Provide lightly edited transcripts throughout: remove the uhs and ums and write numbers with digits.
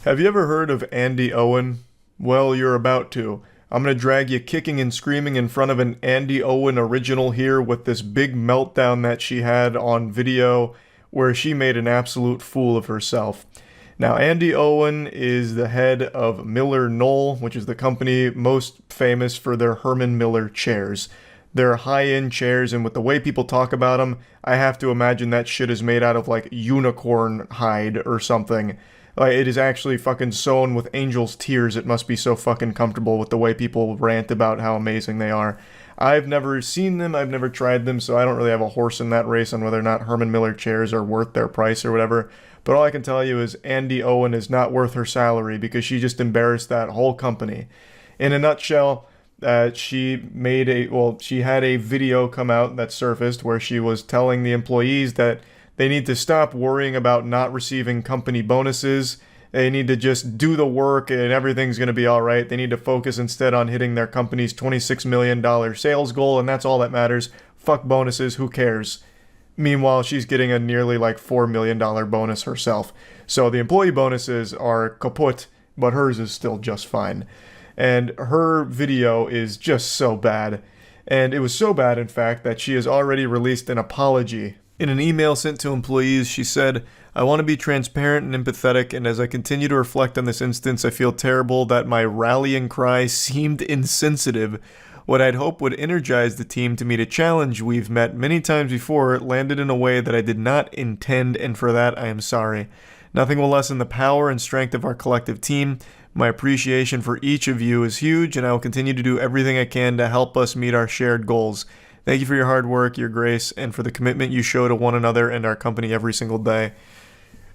Have you ever heard of Andy Owen? Well, you're about to. I'm gonna drag you kicking and screaming in front of an Andy Owen original here with this big meltdown that she had on video where she made an absolute fool of herself. Now, Andy Owen is the head of Miller Knoll, which is the company most famous for their Herman Miller chairs. They're high-end chairs, and with the way people talk about them, I have to imagine that shit is made out of like unicorn hide or something. Like, it is actually fucking sewn with angel's tears. It must be so fucking comfortable with the way people rant about how amazing they are. I've never seen them, I've never tried them, so I don't really have a horse in that race on whether or not Herman Miller chairs are worth their price or whatever. But all I can tell you is Andy Owen is not worth her salary because she just embarrassed that whole company. In a nutshell, she had a video come out that surfaced where she was telling the employees that they need to stop worrying about not receiving company bonuses. They need to just do the work and everything's going to be all right. They need to focus instead on hitting their company's $26 million sales goal, and that's all that matters. Fuck bonuses, who cares? Meanwhile, she's getting a nearly like $4 million bonus herself. So the employee bonuses are kaput, but hers is still just fine. And her video is just so bad. And it was so bad, in fact, that she has already released an apology. In an email sent to employees, she said, "I want to be transparent and empathetic, and as I continue to reflect on this instance, I feel terrible that my rallying cry seemed insensitive. What I'd hoped would energize the team to meet a challenge we've met many times before landed in a way that I did not intend, and for that I am sorry. Nothing will lessen the power and strength of our collective team. My appreciation for each of you is huge, and I will continue to do everything I can to help us meet our shared goals. Thank you for your hard work, your grace, and for the commitment you show to one another and our company every single day."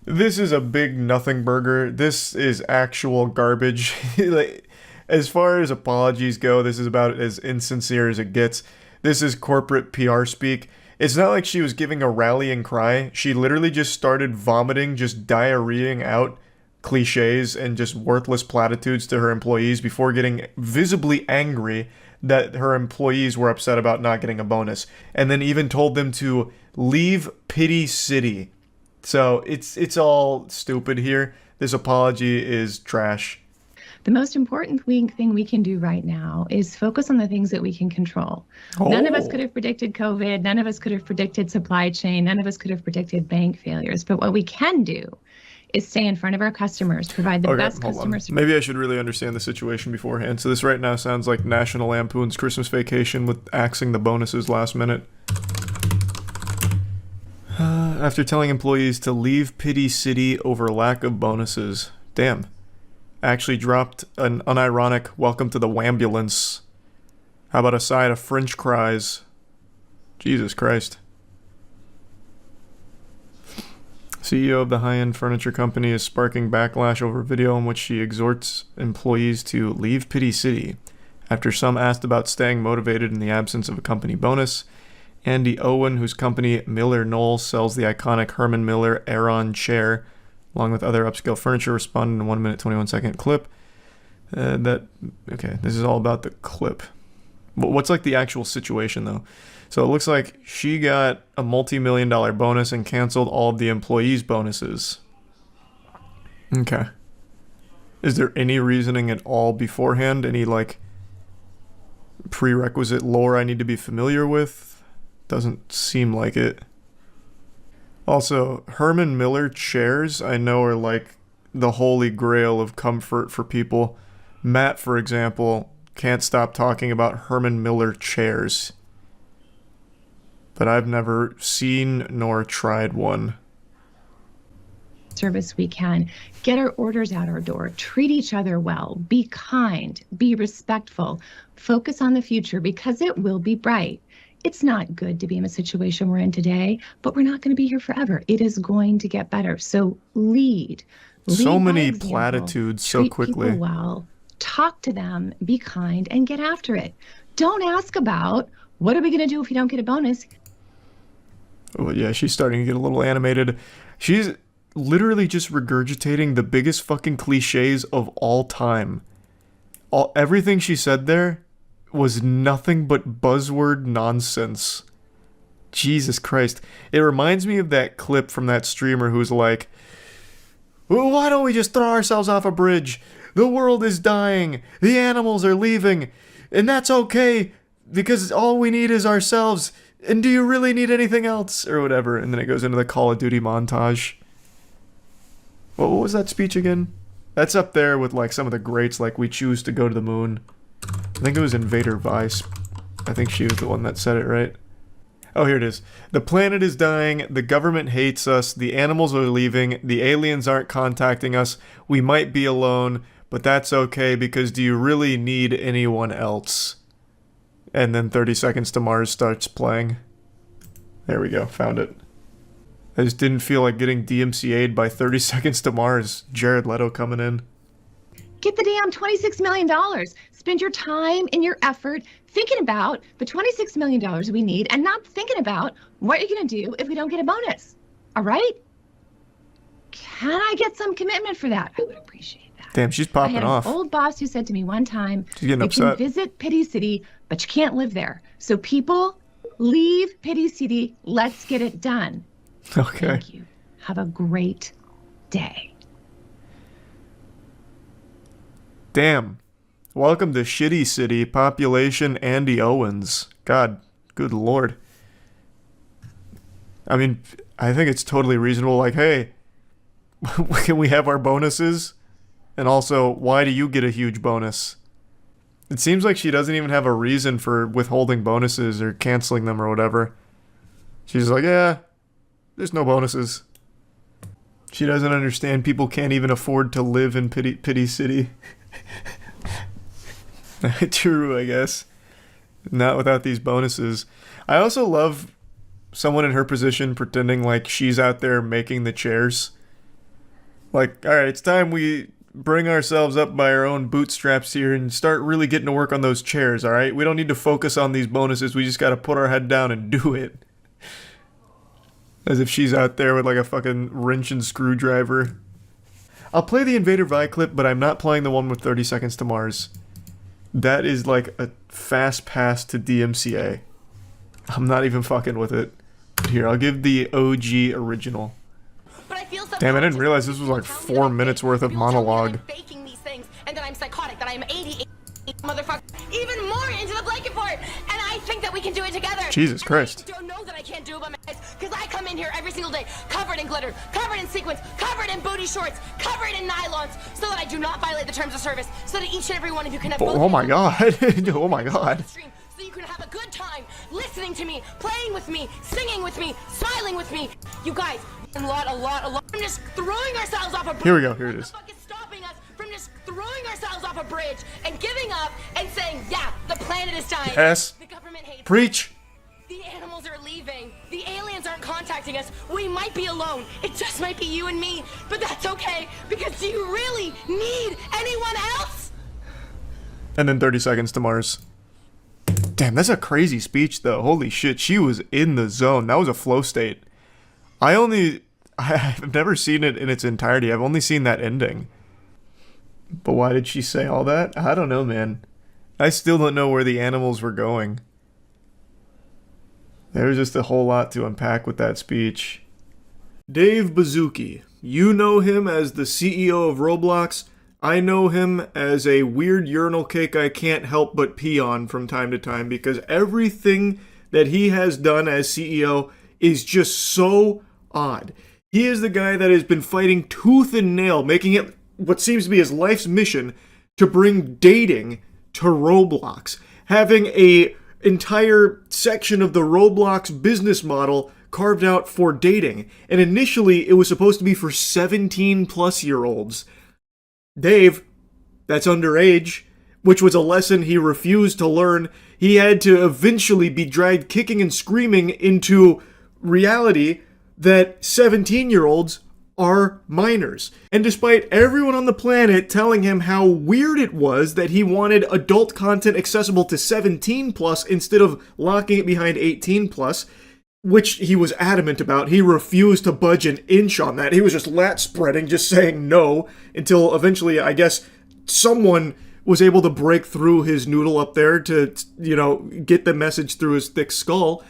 This is a big nothing burger. This is actual garbage. Like, as far as apologies go, this is about as insincere as it gets. This is corporate PR speak. It's not like she was giving a rallying cry. She literally just started vomiting, just diarrheaing out cliches and just worthless platitudes to her employees before getting visibly angry that her employees were upset about not getting a bonus, and then even told them to leave Pity City. So it's all stupid here. This apology is trash. The most important thing we can do right now is focus on the things that we can control. None of us could have predicted COVID. None of us could have predicted supply chain. None of us could have predicted bank failures. But what we can do is stay in front of our customers, provide the best customer service. Maybe I should really understand the situation beforehand. So this right now sounds like National Lampoon's Christmas Vacation with axing the bonuses last minute. After telling employees to leave Pity City over lack of bonuses. Damn. Actually dropped an unironic welcome to the wambulance. How about a side of French cries? Jesus Christ. CEO of the high-end furniture company is sparking backlash over video in which she exhorts employees to leave Pity City. After some asked about staying motivated in the absence of a company bonus, Andy Owen, whose company Miller Knoll sells the iconic Herman Miller Aeron chair, along with other upscale furniture, responded in a 1 minute 21 second clip. Okay, this is all about the clip. What's like the actual situation though? So it looks like she got a multi-million-dollar bonus and canceled all of the employees' bonuses. Okay. Is there any reasoning at all beforehand? Any like prerequisite lore I need to be familiar with? Doesn't seem like it. Also, Herman Miller chairs I know are like the holy grail of comfort for people. Matt, for example, can't stop talking about Herman Miller chairs. But I've never seen nor tried one. Service we can. Get our orders out our door. Treat each other well. Be kind. Be respectful. Focus on the future because it will be bright. It's not good to be in a situation we're in today, but we're not going to be here forever. It is going to get better. So lead. So many platitudes so quickly. Treat people well. Talk to them. Be kind and get after it. Don't ask about what are we going to do if you don't get a bonus. Oh yeah, she's starting to get a little animated. She's literally just regurgitating the biggest fucking cliches of all time. Everything she said there was nothing but buzzword nonsense. Jesus Christ. It reminds me of that clip from that streamer who's like, Well, why don't we just throw ourselves off a bridge? The world is dying. The animals are leaving. And that's okay because all we need is ourselves. And do you really need anything else? Or whatever. And then it goes into the Call of Duty montage. What was that speech again? That's up there with like some of the greats, like We Choose to Go to the Moon. I think it was Invader Vice. I think she was the one that said it, right? Oh, here it is. The planet is dying, the government hates us, the animals are leaving, the aliens aren't contacting us, we might be alone, but that's okay because do you really need anyone else? And then 30 Seconds to Mars starts playing. There we go, found it. I just didn't feel like getting DMCA'd by 30 Seconds to Mars. Jared Leto coming in. Get the damn $26 million. Spend your time and your effort thinking about the $26 million we need and not thinking about what you're going to do if we don't get a bonus. All right? Can I get some commitment for that? I would appreciate that. Damn, she's popping off. I had an old boss who said to me one time, she's getting upset. You can visit Pity City, but you can't live there. So people, leave Pity City. Let's get it done. Okay. Thank you. Have a great day. Damn. Welcome to Shitty City, population Andy Owens. God, good lord. I mean, I think it's totally reasonable, like, hey, can we have our bonuses? And also, why do you get a huge bonus? It seems like she doesn't even have a reason for withholding bonuses or canceling them or whatever. She's like, yeah, there's no bonuses. She doesn't understand people can't even afford to live in Pity City. True, I guess. Not without these bonuses. I also love someone in her position pretending like she's out there making the chairs. Like, alright, it's time we bring ourselves up by our own bootstraps here and start really getting to work on those chairs, alright? We don't need to focus on these bonuses, we just gotta put our head down and do it. As if she's out there with like a fucking wrench and screwdriver. I'll play the Invader Vi clip, but I'm not playing the one with 30 Seconds to Mars. That is like a fast pass to DMCA. I'm not even fucking with it. But here, I'll give the OG original. Damn, I didn't realize this was like 4 minutes worth of monologue. Faking these things, and that I'm psychotic, that I'm 88 motherfucker, even more into the blanket part, and I think that we can do it together. Jesus Christ. I don't know that I can't do it by myself, because I come in here every single day, covered in glitter, covered in sequins, covered in booty shorts, covered in nylons, so that I do not violate the terms of service, so that each and every one of you can have both. Oh my god. Oh my god. So you can have a good time listening to me, playing with me, singing with me, smiling with me. You guys, a lot. I'm just throwing ourselves off a bridge. Here we go, here it is. What the fuck is stopping us from just throwing ourselves off a bridge and giving up and saying, yeah, the planet is dying. Yes. The government hates us. Preach. The animals are leaving. The aliens aren't contacting us. We might be alone. It just might be you and me. But that's okay, because do you really need anyone else? And then 30 Seconds to Mars. Damn, that's a crazy speech though. Holy shit, she was in the zone. That was a flow state. I've never seen it in its entirety. I've only seen that ending. But why did she say all that? I don't know, man. I still don't know where the animals were going. There was just a whole lot to unpack with that speech. Dave Baszucki. You know him as the CEO of Roblox. I know him as a weird urinal cake I can't help but pee on from time to time because everything that he has done as CEO is just so odd. He is the guy that has been fighting tooth and nail, making it what seems to be his life's mission to bring dating to Roblox. Having a entire section of the Roblox business model carved out for dating. And initially, it was supposed to be for 17-plus-year-olds. Dave, that's underage, which was a lesson he refused to learn. He had to eventually be dragged kicking and screaming into reality that 17-year-olds are minors. And despite everyone on the planet telling him how weird it was that he wanted adult content accessible to 17 plus instead of locking it behind 18 plus, which he was adamant about, he refused to budge an inch on that. He was just lat spreading, just saying no, until eventually, I guess, someone was able to break through his noodle up there to, get the message through his thick skull.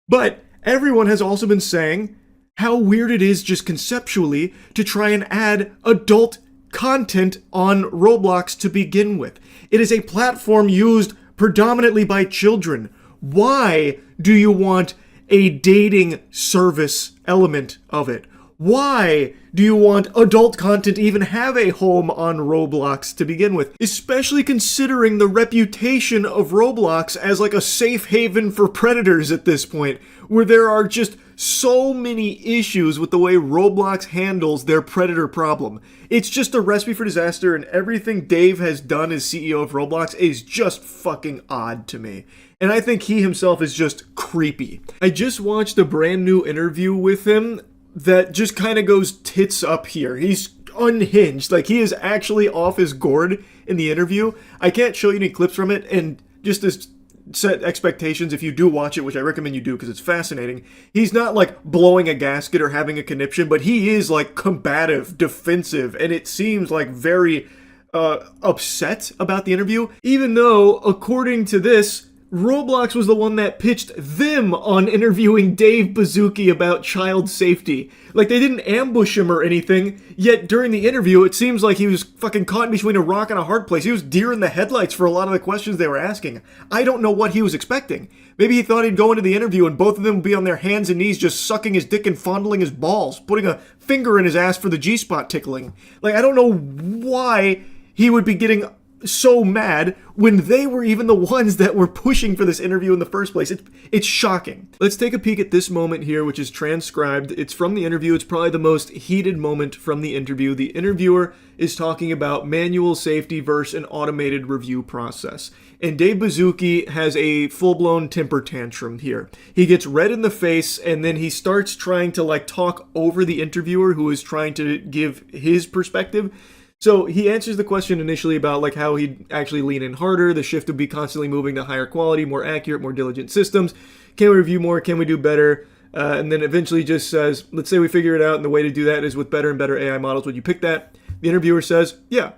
But everyone has also been saying how weird it is just conceptually to try and add adult content on Roblox to begin with. It is a platform used predominantly by children. Why do you want a dating service element of it? Why do you want adult content to even have a home on Roblox to begin with? Especially considering the reputation of Roblox as like a safe haven for predators at this point, where there are just so many issues with the way Roblox handles their predator problem. It's just a recipe for disaster, and everything Dave has done as CEO of Roblox is just fucking odd to me. And I think he himself is just creepy. I just watched a brand new interview with him that just kind of goes tits up here. He's unhinged. Like, he is actually off his gourd in the interview. I can't show you any clips from it, and just to set expectations, if you do watch it, which I recommend you do because it's fascinating, he's not like blowing a gasket or having a conniption, but he is like combative, defensive, and it seems like very upset about the interview, even though, according to this, Roblox was the one that pitched them on interviewing Dave Baszucki about child safety. Like, they didn't ambush him or anything, yet during the interview, it seems like he was fucking caught between a rock and a hard place. He was deer in the headlights for a lot of the questions they were asking. I don't know what he was expecting. Maybe he thought he'd go into the interview and both of them would be on their hands and knees just sucking his dick and fondling his balls, putting a finger in his ass for the G-spot tickling. Like, I don't know why he would be getting so mad when they were even the ones that were pushing for this interview in the first place. It's shocking. Let's take a peek at this moment here, which is transcribed. It's from the interview. It's probably the most heated moment from the interview. The interviewer is talking about manual safety versus an automated review process. And Dave Baszucki has a full-blown temper tantrum here. He gets red in the face, and then he starts trying to like talk over the interviewer who is trying to give his perspective. So he answers the question initially about like how he'd actually lean in harder, the shift would be constantly moving to higher quality, more accurate, more diligent systems. Can we review more? Can we do better? And then eventually just says, let's say we figure it out and the way to do that is with better and better AI models. Would you pick that? The interviewer says, yeah.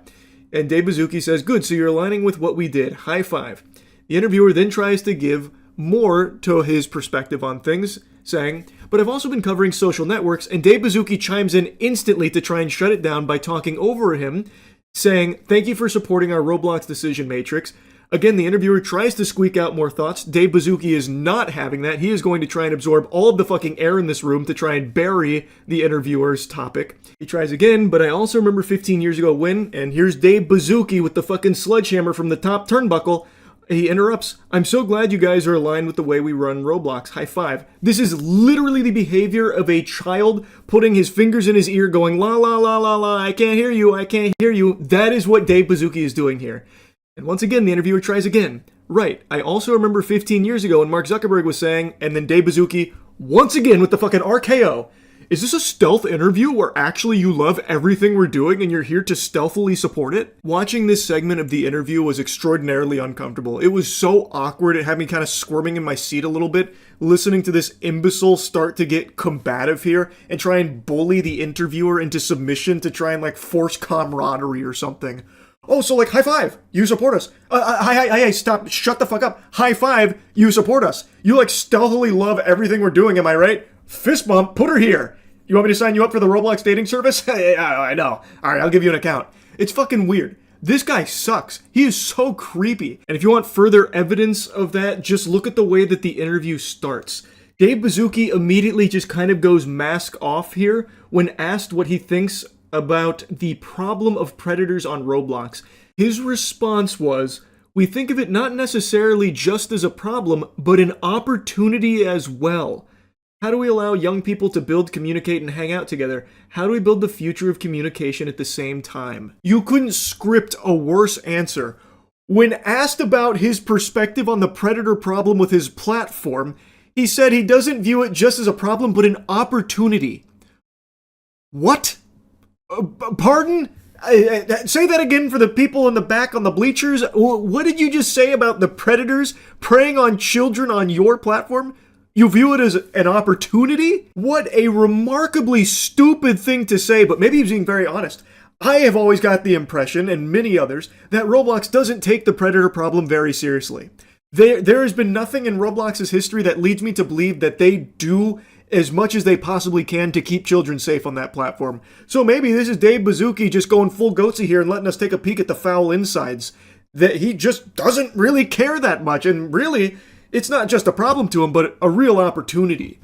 And Dave Baszucki says, good, so you're aligning with what we did. High five. The interviewer then tries to give more to his perspective on things, saying, but I've also been covering social networks, and Dave Baszucki chimes in instantly to try and shut it down by talking over him, saying, thank you for supporting our Roblox decision matrix. Again, the interviewer tries to squeak out more thoughts. Dave Baszucki is not having that. He is going to try and absorb all of the fucking air in this room to try and bury the interviewer's topic. He tries again, but I also remember 15 years ago when, and here's Dave Baszucki with the fucking sledgehammer from the top turnbuckle. He interrupts, I'm so glad you guys are aligned with the way we run Roblox. High five. This is literally the behavior of a child putting his fingers in his ear going, la la la la la, I can't hear you, I can't hear you. That is what Dave Baszucki is doing here. And once again, the interviewer tries again. Right, I also remember 15 years ago when Mark Zuckerberg was saying, and then Dave Baszucki, once again with the fucking RKO, is this a stealth interview where actually you love everything we're doing and you're here to stealthily support it? Watching this segment of the interview was extraordinarily uncomfortable. It was so awkward. It had me kind of squirming in my seat a little bit, listening to this imbecile start to get combative here and try and bully the interviewer into submission to try and like force camaraderie or something. Oh, so like, high five, you support us. Hi, stop, shut the fuck up. High five, you support us. You like stealthily love everything we're doing, am I right? Fist bump, put her here. You want me to sign you up for the Roblox dating service? Yeah, I know. All right, I'll give you an account. It's fucking weird. This guy sucks. He is so creepy. And if you want further evidence of that, just look at the way that the interview starts. Dave Baszucki immediately just kind of goes mask off here when asked what he thinks about the problem of predators on Roblox. His response was, we think of it not necessarily just as a problem, but an opportunity as well. How do we allow young people to build, communicate, and hang out together? How do we build the future of communication at the same time? You couldn't script a worse answer. When asked about his perspective on the predator problem with his platform, he said he doesn't view it just as a problem, but an opportunity. What? Pardon? Say that again for the people in the back on the bleachers. What did you just say about the predators preying on children on your platform? You view it as an opportunity? What a remarkably stupid thing to say, but maybe he's being very honest. I have always got the impression, and many others, that Roblox doesn't take the predator problem very seriously. There has been nothing in Roblox's history that leads me to believe that they do as much as they possibly can to keep children safe on that platform. So maybe this is Dave Baszucki just going full goatsy here and letting us take a peek at the foul insides. That he just doesn't really care that much, and really, it's not just a problem to him, but a real opportunity.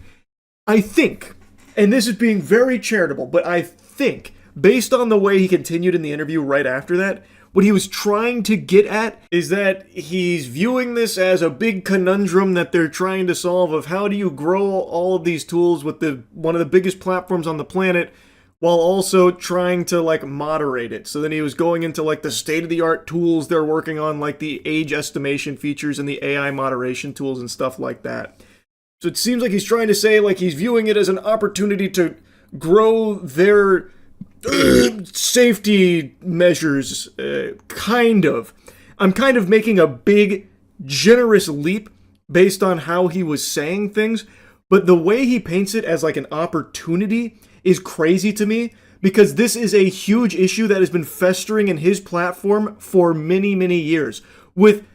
I think, and this is being very charitable, but I think, based on the way he continued in the interview right after that, what he was trying to get at is that he's viewing this as a big conundrum that they're trying to solve of how do you grow all of these tools with one of the biggest platforms on the planet while also trying to like moderate it. So then he was going into like the state-of-the-art tools they're working on, like the age estimation features and the AI moderation tools and stuff like that. So it seems like he's trying to say like he's viewing it as an opportunity to grow their safety measures, kind of. I'm kind of making a big, generous leap based on how he was saying things, but the way he paints it as like an opportunity is crazy to me, because this is a huge issue that has been festering in his platform for many, many years, with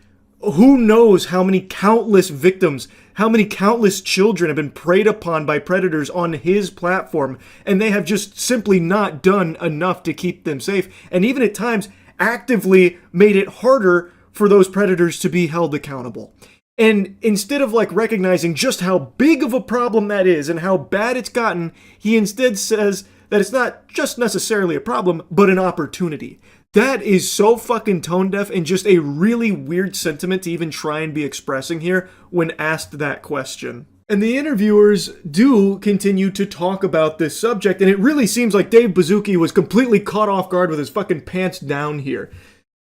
who knows how many countless victims, how many countless children have been preyed upon by predators on his platform, and they have just simply not done enough to keep them safe, and even at times actively made it harder for those predators to be held accountable. And instead of like recognizing just how big of a problem that is and how bad it's gotten, he instead says that it's not just necessarily a problem, but an opportunity. That is so fucking tone deaf and just a really weird sentiment to even try and be expressing here when asked that question. And the interviewers do continue to talk about this subject, and it really seems like Dave Baszucki was completely caught off guard with his fucking pants down here.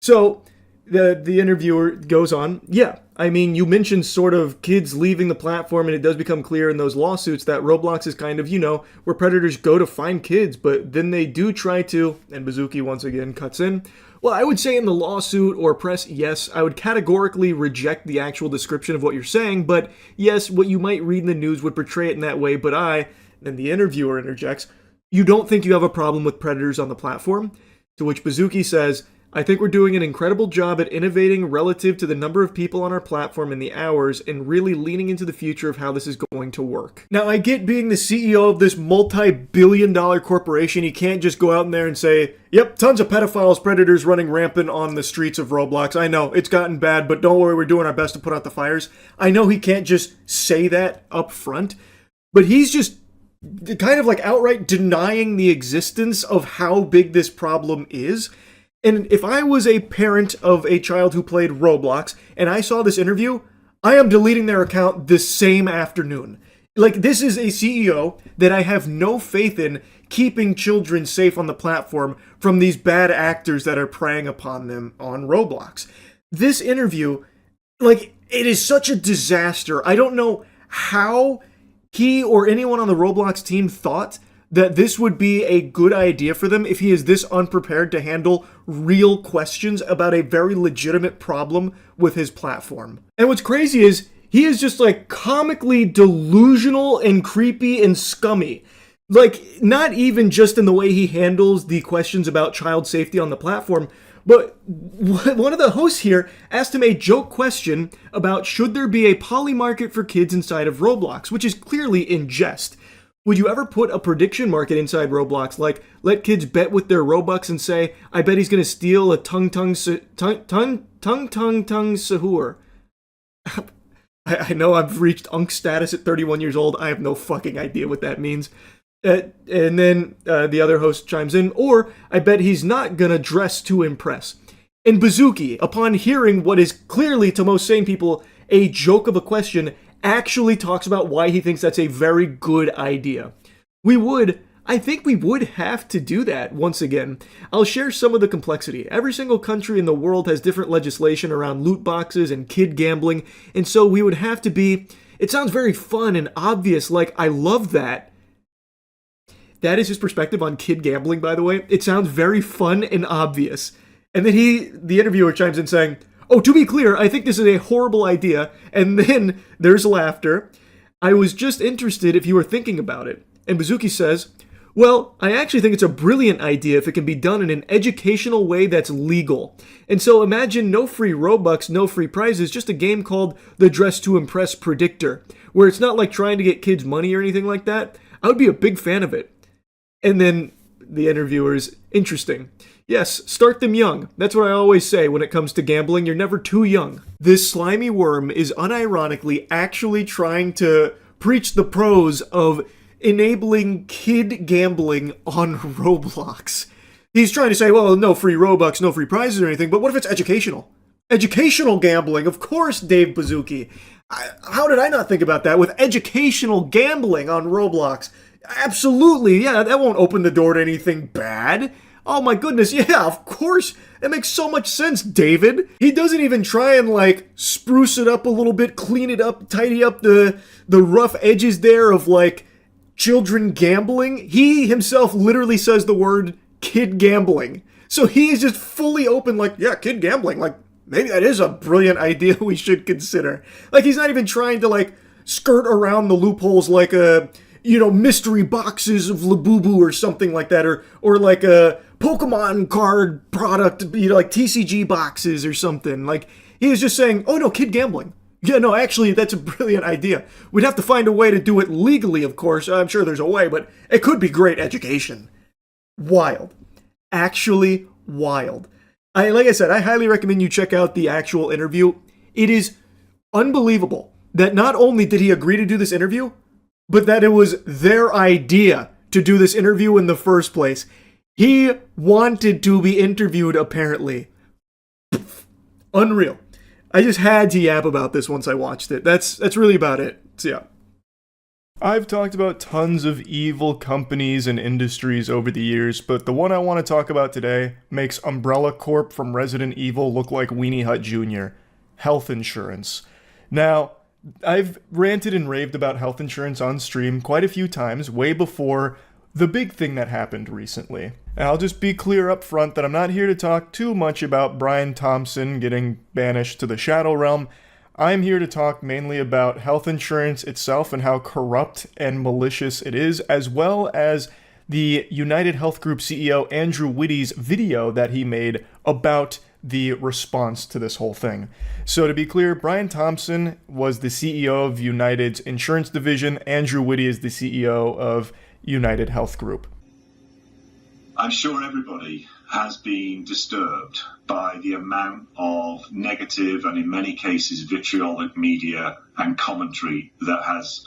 So the interviewer goes on, yeah, I mean, you mentioned sort of kids leaving the platform, and it does become clear in those lawsuits that Roblox is kind of, you know, where predators go to find kids, but then they do try to, and Baszucki once again cuts in, well, I would say in the lawsuit or press, yes, I would categorically reject the actual description of what you're saying, but yes, what you might read in the news would portray it in that way, but then the interviewer interjects, you don't think you have a problem with predators on the platform? To which Baszucki says, I think we're doing an incredible job at innovating relative to the number of people on our platform and the hours, and really leaning into the future of how this is going to work. Now, I get being the CEO of this multi-billion-dollar corporation, you can't just go out in there and say, yep, tons of pedophiles, predators running rampant on the streets of Roblox. I know, it's gotten bad, but don't worry, we're doing our best to put out the fires. I know he can't just say that up front, but he's just kind of like outright denying the existence of how big this problem is. And if I was a parent of a child who played Roblox and I saw this interview, I am deleting their account this same afternoon. Like, this is a CEO that I have no faith in keeping children safe on the platform from these bad actors that are preying upon them on Roblox. This interview, like, it is such a disaster. I don't know how he or anyone on the Roblox team thought that this would be a good idea for them if he is this unprepared to handle real questions about a very legitimate problem with his platform. And what's crazy is he is just like comically delusional and creepy and scummy. Like, not even just in the way he handles the questions about child safety on the platform, but one of the hosts here asked him a joke question about should there be a poly market for kids inside of Roblox, which is clearly in jest. Would you ever put a prediction market inside Roblox, like let kids bet with their Robux and say, I bet he's going to steal a tung sahur? I know I've reached unk status at 31 years old. I have no fucking idea what that means. And then the other host chimes in, or I bet he's not going to dress to impress. And Baszucki, upon hearing what is clearly to most sane people a joke of a question, actually talks about why he thinks that's a very good idea. I think we would have to do that once again. I'll share some of the complexity. Every single country in the world has different legislation around loot boxes and kid gambling, and so we would have to be, it sounds very fun and obvious, like I love that. That is his perspective on kid gambling, by the way. It sounds very fun and obvious. And then the interviewer chimes in saying, oh, to be clear, I think this is a horrible idea. And then there's laughter. I was just interested if you were thinking about it. And Baszucki says, Well, I actually think it's a brilliant idea if it can be done in an educational way that's legal. And so imagine no free Robux, no free prizes, just a game called the Dress to Impress Predictor, where it's not like trying to get kids money or anything like that. I would be a big fan of it. And then the interviewers, interesting. Yes, start them young. That's what I always say when it comes to gambling. You're never too young. This slimy worm is unironically actually trying to preach the pros of enabling kid gambling on Roblox. He's trying to say, well, no free Robux, no free prizes or anything, but what if it's educational? Educational gambling, of course, Dave Bazooki. How did I not think about that? With educational gambling on Roblox. Absolutely, yeah, that won't open the door to anything bad. Oh my goodness, yeah, of course. It makes so much sense, David. He doesn't even try and like spruce it up a little bit, clean it up, tidy up the rough edges there of like children gambling. He himself literally says the word kid gambling. So he is just fully open like, yeah, kid gambling. Like, maybe that is a brilliant idea we should consider. Like, he's not even trying to like skirt around the loopholes like a, mystery boxes of Labubu or something like that, or like a Pokemon card product, like TCG boxes or something. Like, he is just saying, oh no, kid gambling. Yeah, no, actually, that's a brilliant idea. We'd have to find a way to do it legally, of course. I'm sure there's a way, but it could be great education. Wild. Actually wild. Like I said, I highly recommend you check out the actual interview. It is unbelievable that not only did he agree to do this interview, but that it was their idea to do this interview in the first place. He wanted to be interviewed, apparently. Unreal. I just had to yap about this once I watched it. That's really about it. So yeah. I've talked about tons of evil companies and industries over the years, but the one I want to talk about today makes Umbrella Corp from Resident Evil look like Weenie Hut Jr. Health insurance. Now, I've ranted and raved about health insurance on stream quite a few times, way before the big thing that happened recently. And I'll just be clear up front that I'm not here to talk too much about Brian Thompson getting banished to the Shadow Realm. I'm here to talk mainly about health insurance itself and how corrupt and malicious it is, as well as the United Health Group CEO Andrew Whitty's video that he made about the response to this whole thing. So to be clear, Brian Thompson was the CEO of United's insurance division. Andrew Whitty is the CEO of United Health Group. I'm sure everybody has been disturbed by the amount of negative and in many cases vitriolic media and commentary that has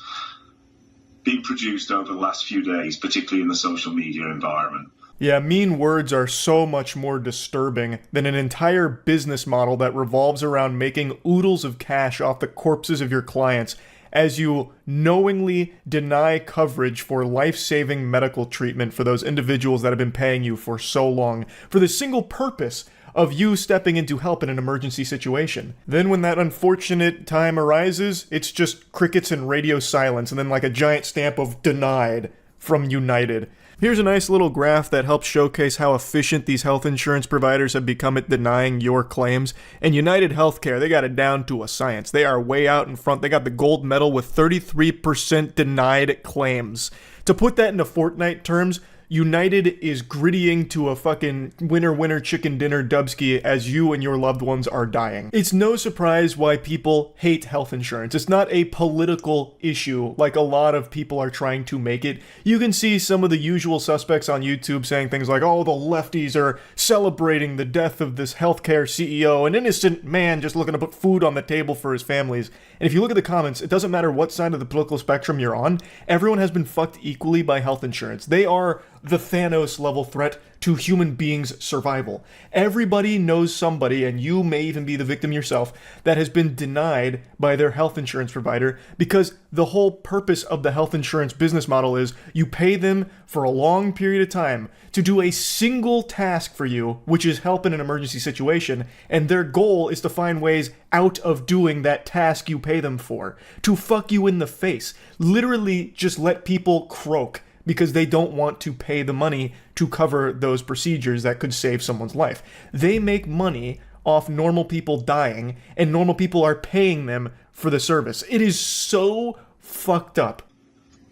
been produced over the last few days, particularly in the social media environment. Yeah, mean words are so much more disturbing than an entire business model that revolves around making oodles of cash off the corpses of your clients as you knowingly deny coverage for life-saving medical treatment for those individuals that have been paying you for so long for the single purpose of you stepping in to help in an emergency situation. Then when that unfortunate time arises, it's just crickets and radio silence and then like a giant stamp of denied from United. Here's a nice little graph that helps showcase how efficient these health insurance providers have become at denying your claims. And United Healthcare, they got it down to a science. They are way out in front. They got the gold medal with 33% denied claims. To put that into Fortnite terms, United is grittying to a fucking winner chicken dinner dubski as you and your loved ones are dying. It's no surprise why people hate health insurance. It's not a political issue like a lot of people are trying to make it. You can see some of the usual suspects on YouTube saying things like, oh, the lefties are celebrating the death of this healthcare CEO, an innocent man just looking to put food on the table for his families. And if you look at the comments, it doesn't matter what side of the political spectrum you're on, everyone has been fucked equally by health insurance. They are the Thanos level threat to human beings' survival. Everybody knows somebody, and you may even be the victim yourself, that has been denied by their health insurance provider because the whole purpose of the health insurance business model is you pay them for a long period of time to do a single task for you, which is help in an emergency situation, and their goal is to find ways out of doing that task you pay them for, to fuck you in the face, literally just let people croak because they don't want to pay the money to cover those procedures that could save someone's life. They make money off normal people dying, and normal people are paying them for the service. It is so fucked up.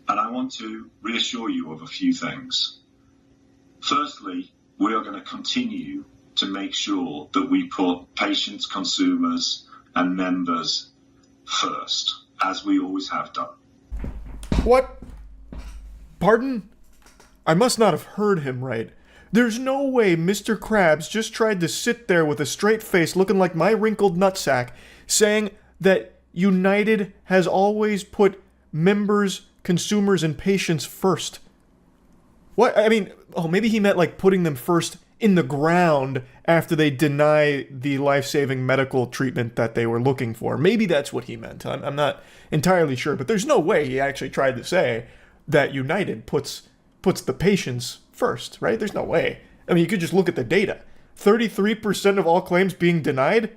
And I want to reassure you of a few things. Firstly, we are going to continue to make sure that we put patients, consumers, and members first, as we always have done. What? Pardon? I must not have heard him right. There's no way Mr. Krabs just tried to sit there with a straight face looking like my wrinkled nutsack saying that United has always put members, consumers, and patients first. What? I mean, maybe he meant like putting them first in the ground after they deny the life-saving medical treatment that they were looking for. Maybe that's what he meant. I'm not entirely sure, but there's no way he actually tried to say that United puts the patients first, right? There's no way. I mean, you could just look at the data. 33% of all claims being denied?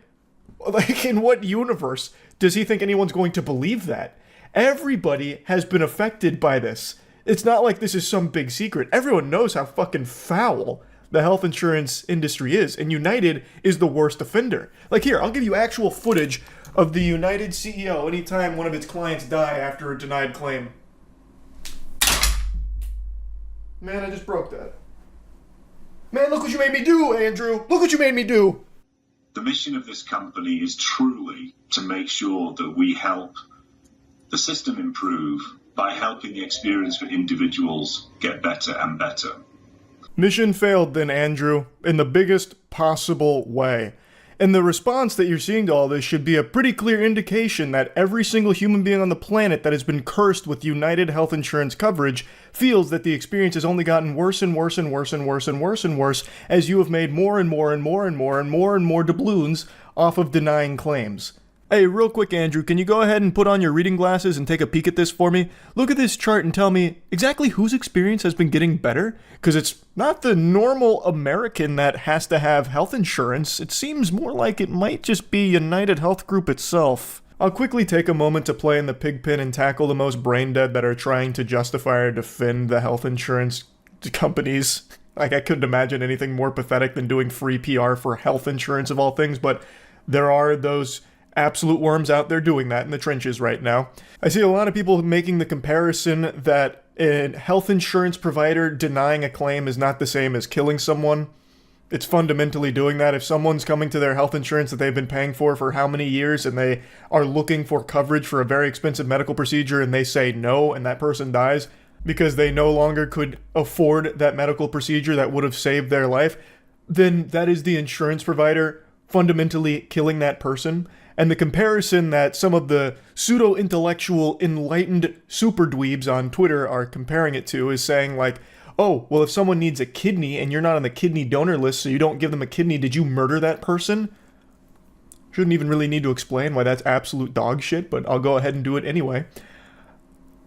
Like, in what universe does he think anyone's going to believe that? Everybody has been affected by this. It's not like this is some big secret. Everyone knows how fucking foul the health insurance industry is, and United is the worst offender. Like, here, I'll give you actual footage of the United CEO anytime one of its clients die after a denied claim. Man, I just broke that. Man, look what you made me do, Andrew! Look what you made me do! The mission of this company is truly to make sure that we help the system improve by helping the experience for individuals get better and better. Mission failed then, Andrew, in the biggest possible way. And the response that you're seeing to all this should be a pretty clear indication that every single human being on the planet that has been cursed with United health insurance coverage feels that the experience has only gotten worse and worse and worse and worse and worse and worse as you have made more and more and more and more and more and more doubloons off of denying claims. Hey, real quick, Andrew, can you go ahead and put on your reading glasses and take a peek at this for me? Look at this chart and tell me exactly whose experience has been getting better? Because it's not the normal American that has to have health insurance. It seems more like it might just be United Health Group itself. I'll quickly take a moment to play in the pig pen and tackle the most brain dead that are trying to justify or defend the health insurance companies. Like, I couldn't imagine anything more pathetic than doing free PR for health insurance of all things, but there are those absolute worms out there doing that in the trenches right now. I see a lot of people making the comparison that a health insurance provider denying a claim is not the same as killing someone. It's fundamentally doing that. If someone's coming to their health insurance that they've been paying for how many years and they are looking for coverage for a very expensive medical procedure and they say no and that person dies because they no longer could afford that medical procedure that would have saved their life, then that is the insurance provider fundamentally killing that person. And the comparison that some of the pseudo-intellectual enlightened super dweebs on Twitter are comparing it to is saying like, oh, well, if someone needs a kidney and you're not on the kidney donor list so you don't give them a kidney, did you murder that person? Shouldn't even really need to explain why that's absolute dog shit, but I'll go ahead and do it anyway.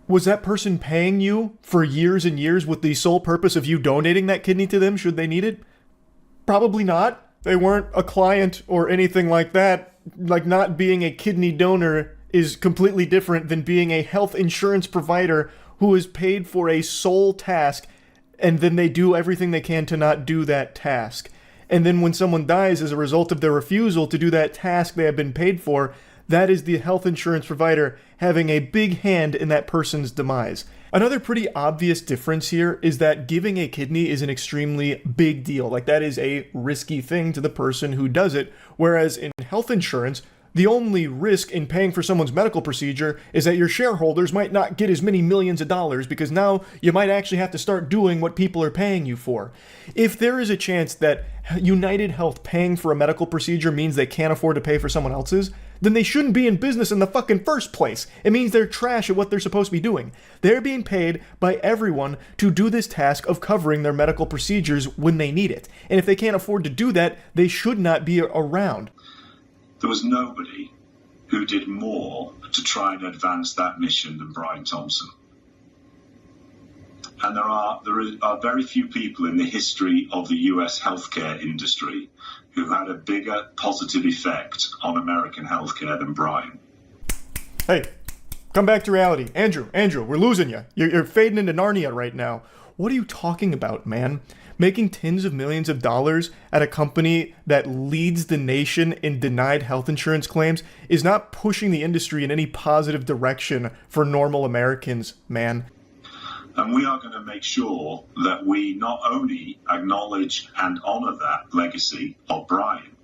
Was that person paying you for years and years with the sole purpose of you donating that kidney to them should they need it? Probably not. They weren't a client or anything like that. Like, not being a kidney donor is completely different than being a health insurance provider who is paid for a sole task and then they do everything they can to not do that task. And then when someone dies as a result of their refusal to do that task they have been paid for, that is the health insurance provider having a big hand in that person's demise. Another pretty obvious difference here is that giving a kidney is an extremely big deal. Like, that is a risky thing to the person who does it. Whereas in health insurance, the only risk in paying for someone's medical procedure is that your shareholders might not get as many millions of dollars because now you might actually have to start doing what people are paying you for. If there is a chance that United Health paying for a medical procedure means they can't afford to pay for someone else's, then they shouldn't be in business in the fucking first place. It means they're trash at what they're supposed to be doing. They're being paid by everyone to do this task of covering their medical procedures when they need it. And if they can't afford to do that, they should not be around. There was nobody who did more to try and advance that mission than Brian Thompson. And there are very few people in the history of the US healthcare industry who had a bigger positive effect on American healthcare than Brian. Hey, come back to reality. Andrew, we're losing you. You're fading into Narnia right now. What are you talking about, man? Making tens of millions of dollars at a company that leads the nation in denied health insurance claims is not pushing the industry in any positive direction for normal Americans, man. And we are going to make sure that we not only acknowledge and honor that legacy of Brian,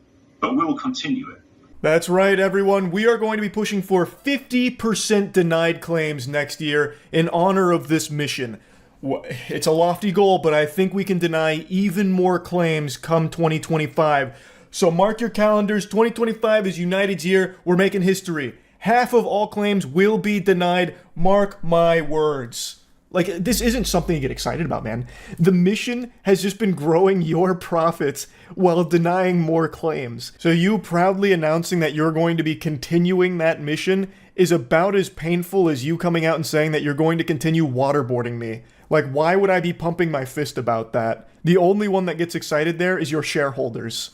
but we will continue it. That's right, everyone. We are going to be pushing for 50% denied claims next year in honor of this mission. It's a lofty goal, but I think we can deny even more claims come 2025. So mark your calendars. 2025 is United's year. We're making history. Half of all claims will be denied. Mark my words. Like, this isn't something you get excited about, man. The mission has just been growing your profits while denying more claims. So you proudly announcing that you're going to be continuing that mission is about as painful as you coming out and saying that you're going to continue waterboarding me. Like, why would I be pumping my fist about that? The only one that gets excited there is your shareholders.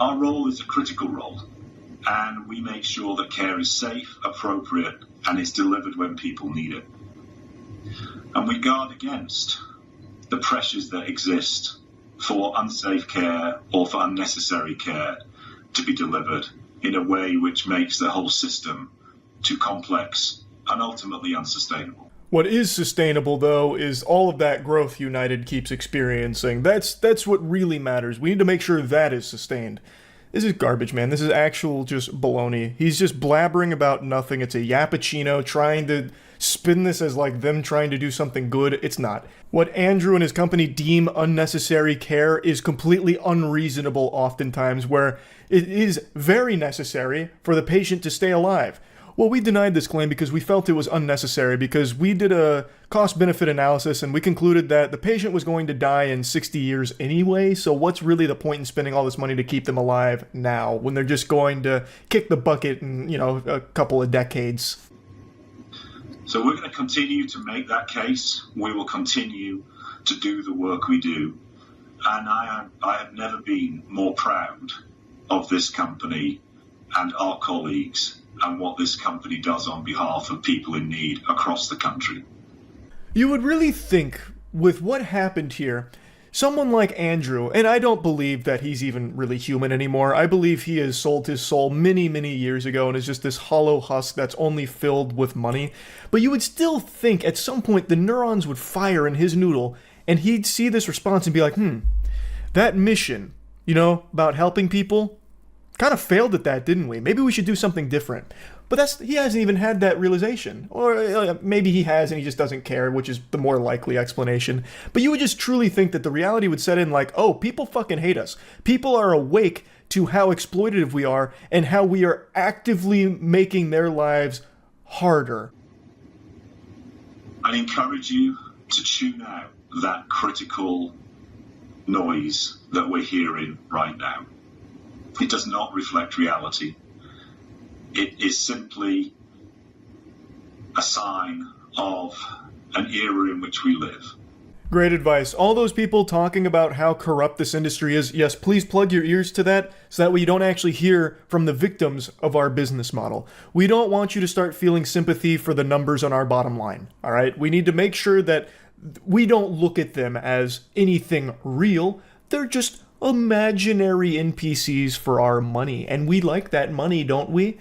Our role is a critical role, and we make sure that care is safe, appropriate, and is delivered when people need it. And we guard against the pressures that exist for unsafe care or for unnecessary care to be delivered in a way which makes the whole system too complex and ultimately unsustainable. What is sustainable, though, is all of that growth United keeps experiencing. That's what really matters. We need to make sure that is sustained. This is garbage, man. This is actual just baloney. He's just blabbering about nothing. It's a yappuccino trying to spin this as like them trying to do something good. It's not. What Andrew and his company deem unnecessary care is completely unreasonable oftentimes, where it is very necessary for the patient to stay alive. Well, we denied this claim because we felt it was unnecessary, because we did a cost-benefit analysis and we concluded that the patient was going to die in 60 years anyway, so what's really the point in spending all this money to keep them alive now when they're just going to kick the bucket in, a couple of decades? So we're going to continue to make that case. We will continue to do the work we do. And I have never been more proud of this company and our colleagues and what this company does on behalf of people in need across the country. You would really think, with what happened here, someone like Andrew, and I don't believe that he's even really human anymore. I believe he has sold his soul many, many years ago and is just this hollow husk that's only filled with money. But you would still think at some point the neurons would fire in his noodle and he'd see this response and be like, that mission, about helping people, kind of failed at that, didn't we? Maybe we should do something different. But he hasn't even had that realization. Or maybe he has and he just doesn't care, which is the more likely explanation. But you would just truly think that the reality would set in like, oh, people fucking hate us. People are awake to how exploitative we are and how we are actively making their lives harder. I encourage you to tune out that critical noise that we're hearing right now. It does not reflect reality. It is simply a sign of an era in which we live. Great advice. All those people talking about how corrupt this industry is, yes, please plug your ears to that so that way you don't actually hear from the victims of our business model. We don't want you to start feeling sympathy for the numbers on our bottom line, all right? We need to make sure that we don't look at them as anything real. They're just imaginary NPCs for our money, and we like that money, don't we?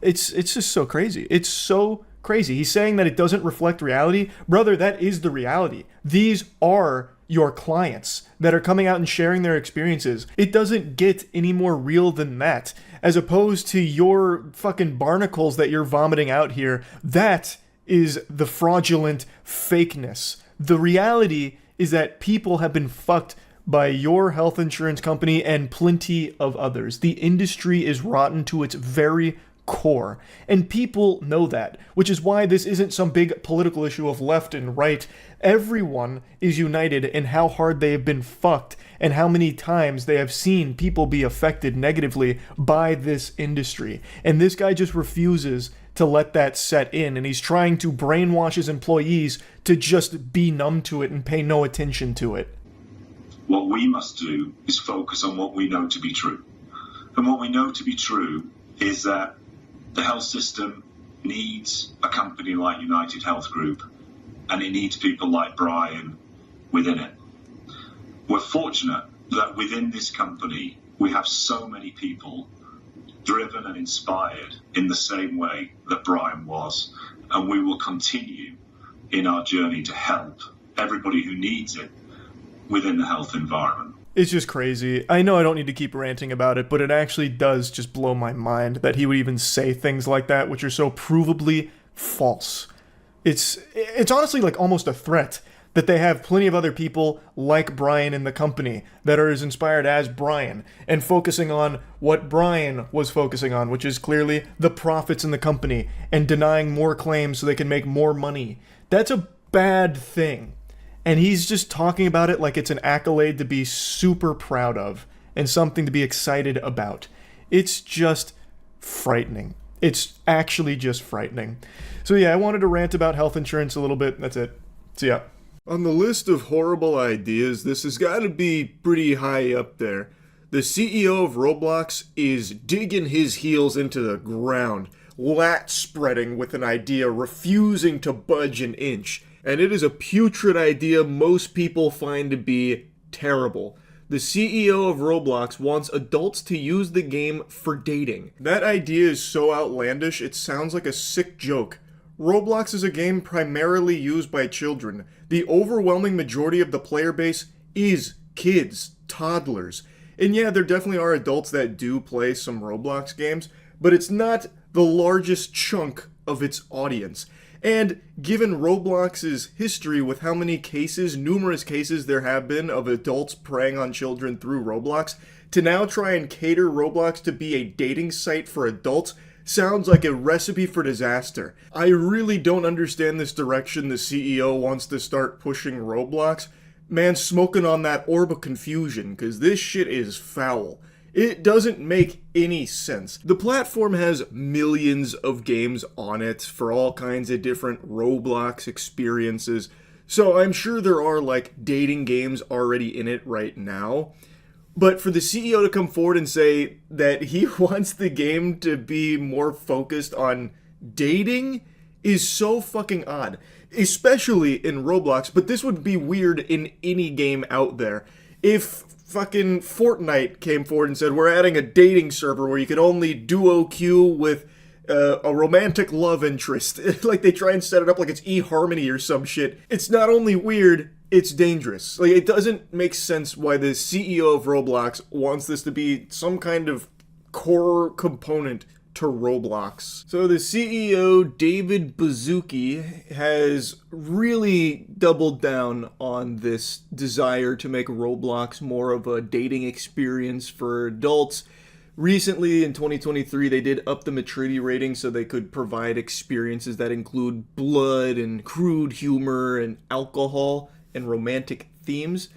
It's just so crazy. It's so crazy. He's saying that it doesn't reflect reality. Brother, that is the reality. These are your clients that are coming out and sharing their experiences. It doesn't get any more real than that. As opposed to your fucking barnacles that you're vomiting out here, that is the fraudulent fakeness. The reality is that people have been fucked by your health insurance company and plenty of others. The industry is rotten to its very core, and people know that, which is why this isn't some big political issue of left and right. Everyone is united in how hard they have been fucked and how many times they have seen people be affected negatively by this industry. And this guy just refuses to let that set in, and he's trying to brainwash his employees to just be numb to it and pay no attention to it. What we must do is focus on what we know to be true. And what we know to be true is that the health system needs a company like United Health Group, and it needs people like Brian within it. We're fortunate that within this company, we have so many people driven and inspired in the same way that Brian was, and we will continue in our journey to help everybody who needs it within the health environment. It's just crazy. I know I don't need to keep ranting about it, but it actually does just blow my mind that he would even say things like that, which are so provably false. It's honestly like almost a threat that they have plenty of other people like Brian in the company that are as inspired as Brian and focusing on what Brian was focusing on, which is clearly the profits in the company and denying more claims so they can make more money. That's a bad thing. And he's just talking about it like it's an accolade to be super proud of and something to be excited about. It's just frightening. It's actually just frightening. So yeah, I wanted to rant about health insurance a little bit. That's it. See ya. On the list of horrible ideas, this has got to be pretty high up there. The CEO of Roblox is digging his heels into the ground, lat spreading with an idea, refusing to budge an inch. And it is a putrid idea most people find to be terrible. The CEO of Roblox wants adults to use the game for dating. That idea is so outlandish, it sounds like a sick joke. Roblox is a game primarily used by children. The overwhelming majority of the player base is kids, toddlers. And yeah, there definitely are adults that do play some Roblox games, but it's not the largest chunk of its audience. And given Roblox's history with how many cases, numerous cases there have been of adults preying on children through Roblox, to now try and cater Roblox to be a dating site for adults sounds like a recipe for disaster. I really don't understand this direction the CEO wants to start pushing Roblox. Man, smoking on that orb of confusion, because this shit is foul. It doesn't make any sense. The platform has millions of games on it for all kinds of different Roblox experiences, so I'm sure there are like dating games already in it right now. But for the CEO to come forward and say that he wants the game to be more focused on dating is so fucking odd. Especially in Roblox, but this would be weird in any game out there. If fucking Fortnite came forward and said, we're adding a dating server where you can only duo queue with a romantic love interest. Like they try and set it up like it's eHarmony or some shit. It's not only weird, it's dangerous. Like, it doesn't make sense why the CEO of Roblox wants this to be some kind of core component to Roblox. So the CEO, David Baszucki, has really doubled down on this desire to make Roblox more of a dating experience for adults. Recently, in 2023, they did up the maturity rating so they could provide experiences that include blood and crude humor and alcohol and romantic themes.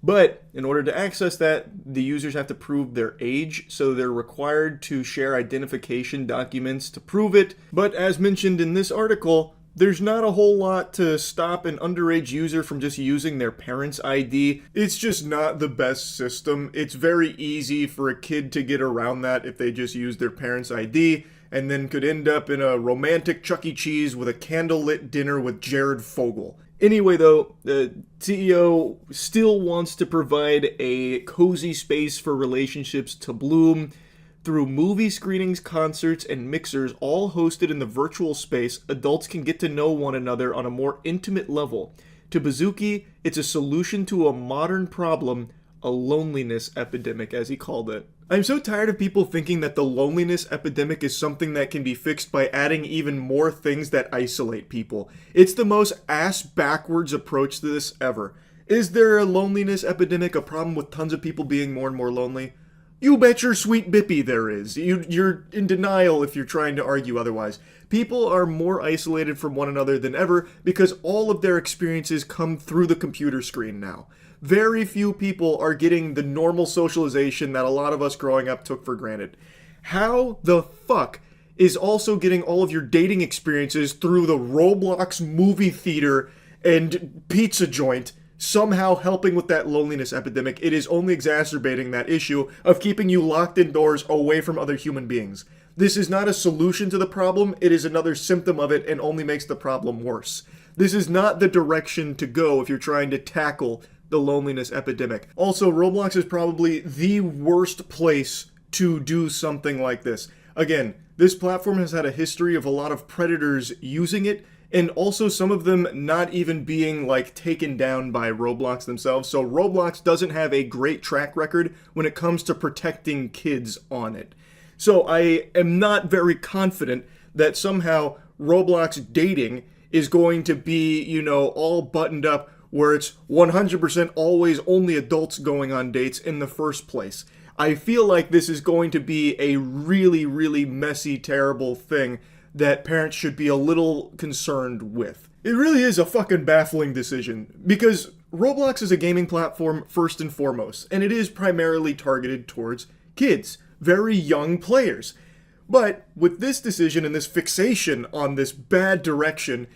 But in order to access that, the users have to prove their age, so they're required to share identification documents to prove it. But as mentioned in this article, there's not a whole lot to stop an underage user from just using their parents' ID. It's just not the best system. It's very easy for a kid to get around that if they just use their parents' ID, and then could end up in a romantic Chuck E. Cheese with a candlelit dinner with Jared Fogle. Anyway, though, the CEO still wants to provide a cozy space for relationships to bloom through movie screenings, concerts, and mixers, all hosted in the virtual space. Adults can get to know one another on a more intimate level. To Baszucki, it's a solution to a modern problem, a loneliness epidemic, as he called it. I'm so tired of people thinking that the loneliness epidemic is something that can be fixed by adding even more things that isolate people. It's the most ass-backwards approach to this ever. Is there a loneliness epidemic, a problem with tons of people being more and more lonely? You bet your sweet bippy there is. You're in denial if you're trying to argue otherwise. People are more isolated from one another than ever because all of their experiences come through the computer screen now. Very few people are getting the normal socialization that a lot of us growing up took for granted. How the fuck is also getting all of your dating experiences through the Roblox movie theater and pizza joint somehow helping with that loneliness epidemic? It is only exacerbating that issue of keeping you locked indoors away from other human beings. This is not a solution to the problem, it is another symptom of it and only makes the problem worse. This is not the direction to go if you're trying to tackle the loneliness epidemic. Also, Roblox is probably the worst place to do something like this. Again, this platform has had a history of a lot of predators using it, and also some of them not even being like taken down by Roblox themselves. So Roblox doesn't have a great track record when it comes to protecting kids on it. So I am not very confident that somehow Roblox dating is going to be, you know, all buttoned up where it's 100% always only adults going on dates in the first place. I feel like this is going to be a really, really messy, terrible thing that parents should be a little concerned with. It really is a fucking baffling decision, because Roblox is a gaming platform first and foremost, and it is primarily targeted towards kids, very young players. But with this decision and this fixation on this bad direction,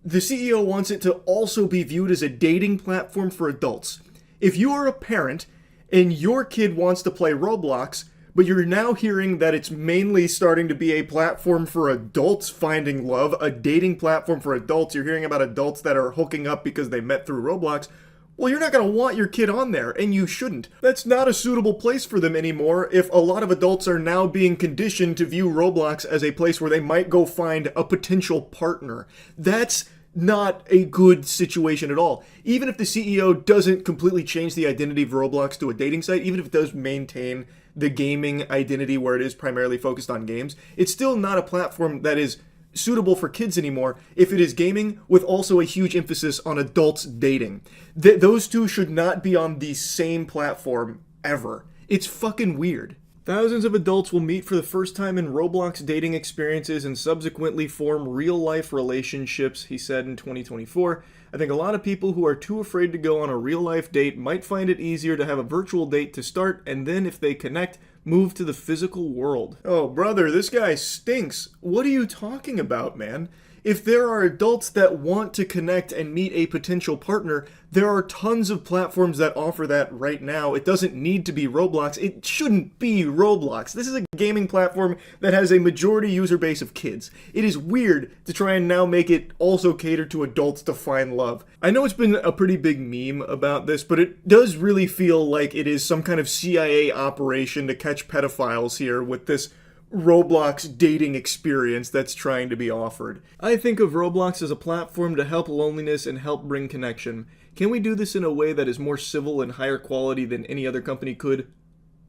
the CEO wants it to also be viewed as a dating platform for adults. If you are a parent and your kid wants to play Roblox, but you're now hearing that it's mainly starting to be a platform for adults finding love, a dating platform for adults, you're hearing about adults that are hooking up because they met through Roblox, well, you're not going to want your kid on there, and you shouldn't. That's not a suitable place for them anymore if a lot of adults are now being conditioned to view Roblox as a place where they might go find a potential partner. That's not a good situation at all. Even if the CEO doesn't completely change the identity of Roblox to a dating site, even if it does maintain the gaming identity where it is primarily focused on games, it's still not a platform that is suitable for kids anymore if it is gaming with also a huge emphasis on adults dating. Those two should not be on the same platform ever. It's fucking weird. Thousands of adults will meet for the first time in Roblox dating experiences and subsequently form real-life relationships, he said in 2024. I think a lot of people who are too afraid to go on a real-life date might find it easier to have a virtual date to start, and then if they connect, move to the physical world. Oh, brother, this guy stinks. What are you talking about, man? If there are adults that want to connect and meet a potential partner, there are tons of platforms that offer that right now. It doesn't need to be Roblox. It shouldn't be Roblox. This is a gaming platform that has a majority user base of kids. It is weird to try and now make it also cater to adults to find love. I know it's been a pretty big meme about this, but it does really feel like it is some kind of CIA operation to catch pedophiles here with this Roblox dating experience that's trying to be offered. I think of Roblox as a platform to help loneliness and help bring connection. Can we do this in a way that is more civil and higher quality than any other company could?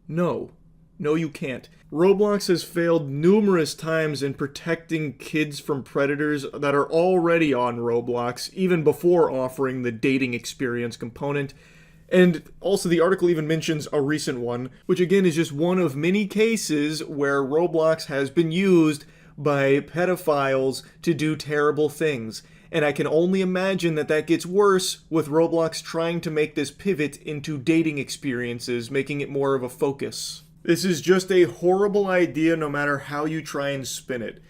No. No, you can't. Roblox has failed numerous times in protecting kids from predators that are already on Roblox, even before offering the dating experience component. And also the article even mentions a recent one, which again is just one of many cases where Roblox has been used by pedophiles to do terrible things. And I can only imagine that that gets worse with Roblox trying to make this pivot into dating experiences, making it more of a focus. This is just a horrible idea no matter how you try and spin it.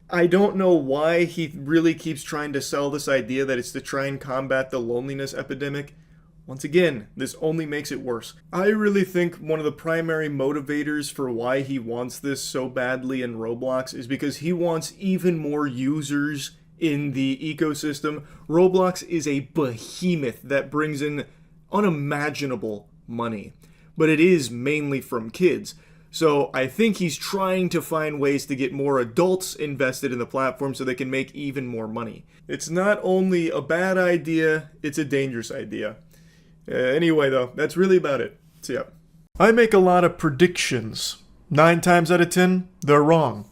I don't know why he really keeps trying to sell this idea that it's to try and combat the loneliness epidemic. Once again, this only makes it worse. I really think one of the primary motivators for why he wants this so badly in Roblox is because he wants even more users in the ecosystem. Roblox is a behemoth that brings in unimaginable money, but it is mainly from kids. So I think he's trying to find ways to get more adults invested in the platform so they can make even more money. It's not only a bad idea, it's a dangerous idea. Anyway, though, that's really about it. So, yeah. I make a lot of predictions. 9 times out of 10, they're wrong.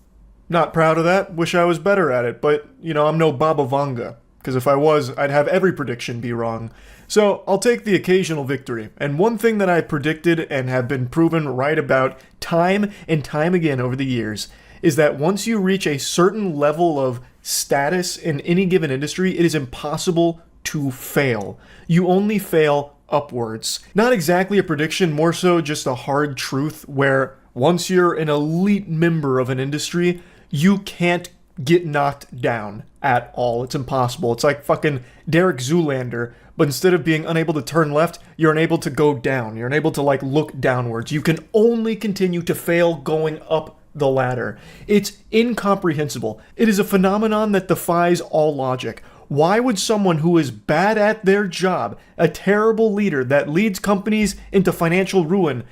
Not proud of that. Wish I was better at it. But, you know, I'm no Baba Vanga. Because if I was, I'd have every prediction be wrong. So, I'll take the occasional victory. And one thing that I predicted and have been proven right about time and time again over the years is that once you reach a certain level of status in any given industry, it is impossible to fail. You only fail upwards. Not exactly a prediction, more so just a hard truth where once you're an elite member of an industry, you can't get knocked down at all. It's impossible. It's like fucking Derek Zoolander, but instead of being unable to turn left, you're unable to go down. You're unable to like look downwards. You can only continue to fail going up the ladder. It's incomprehensible. It is a phenomenon that defies all logic. Why would someone who is bad at their job, a terrible leader that leads companies into financial ruin,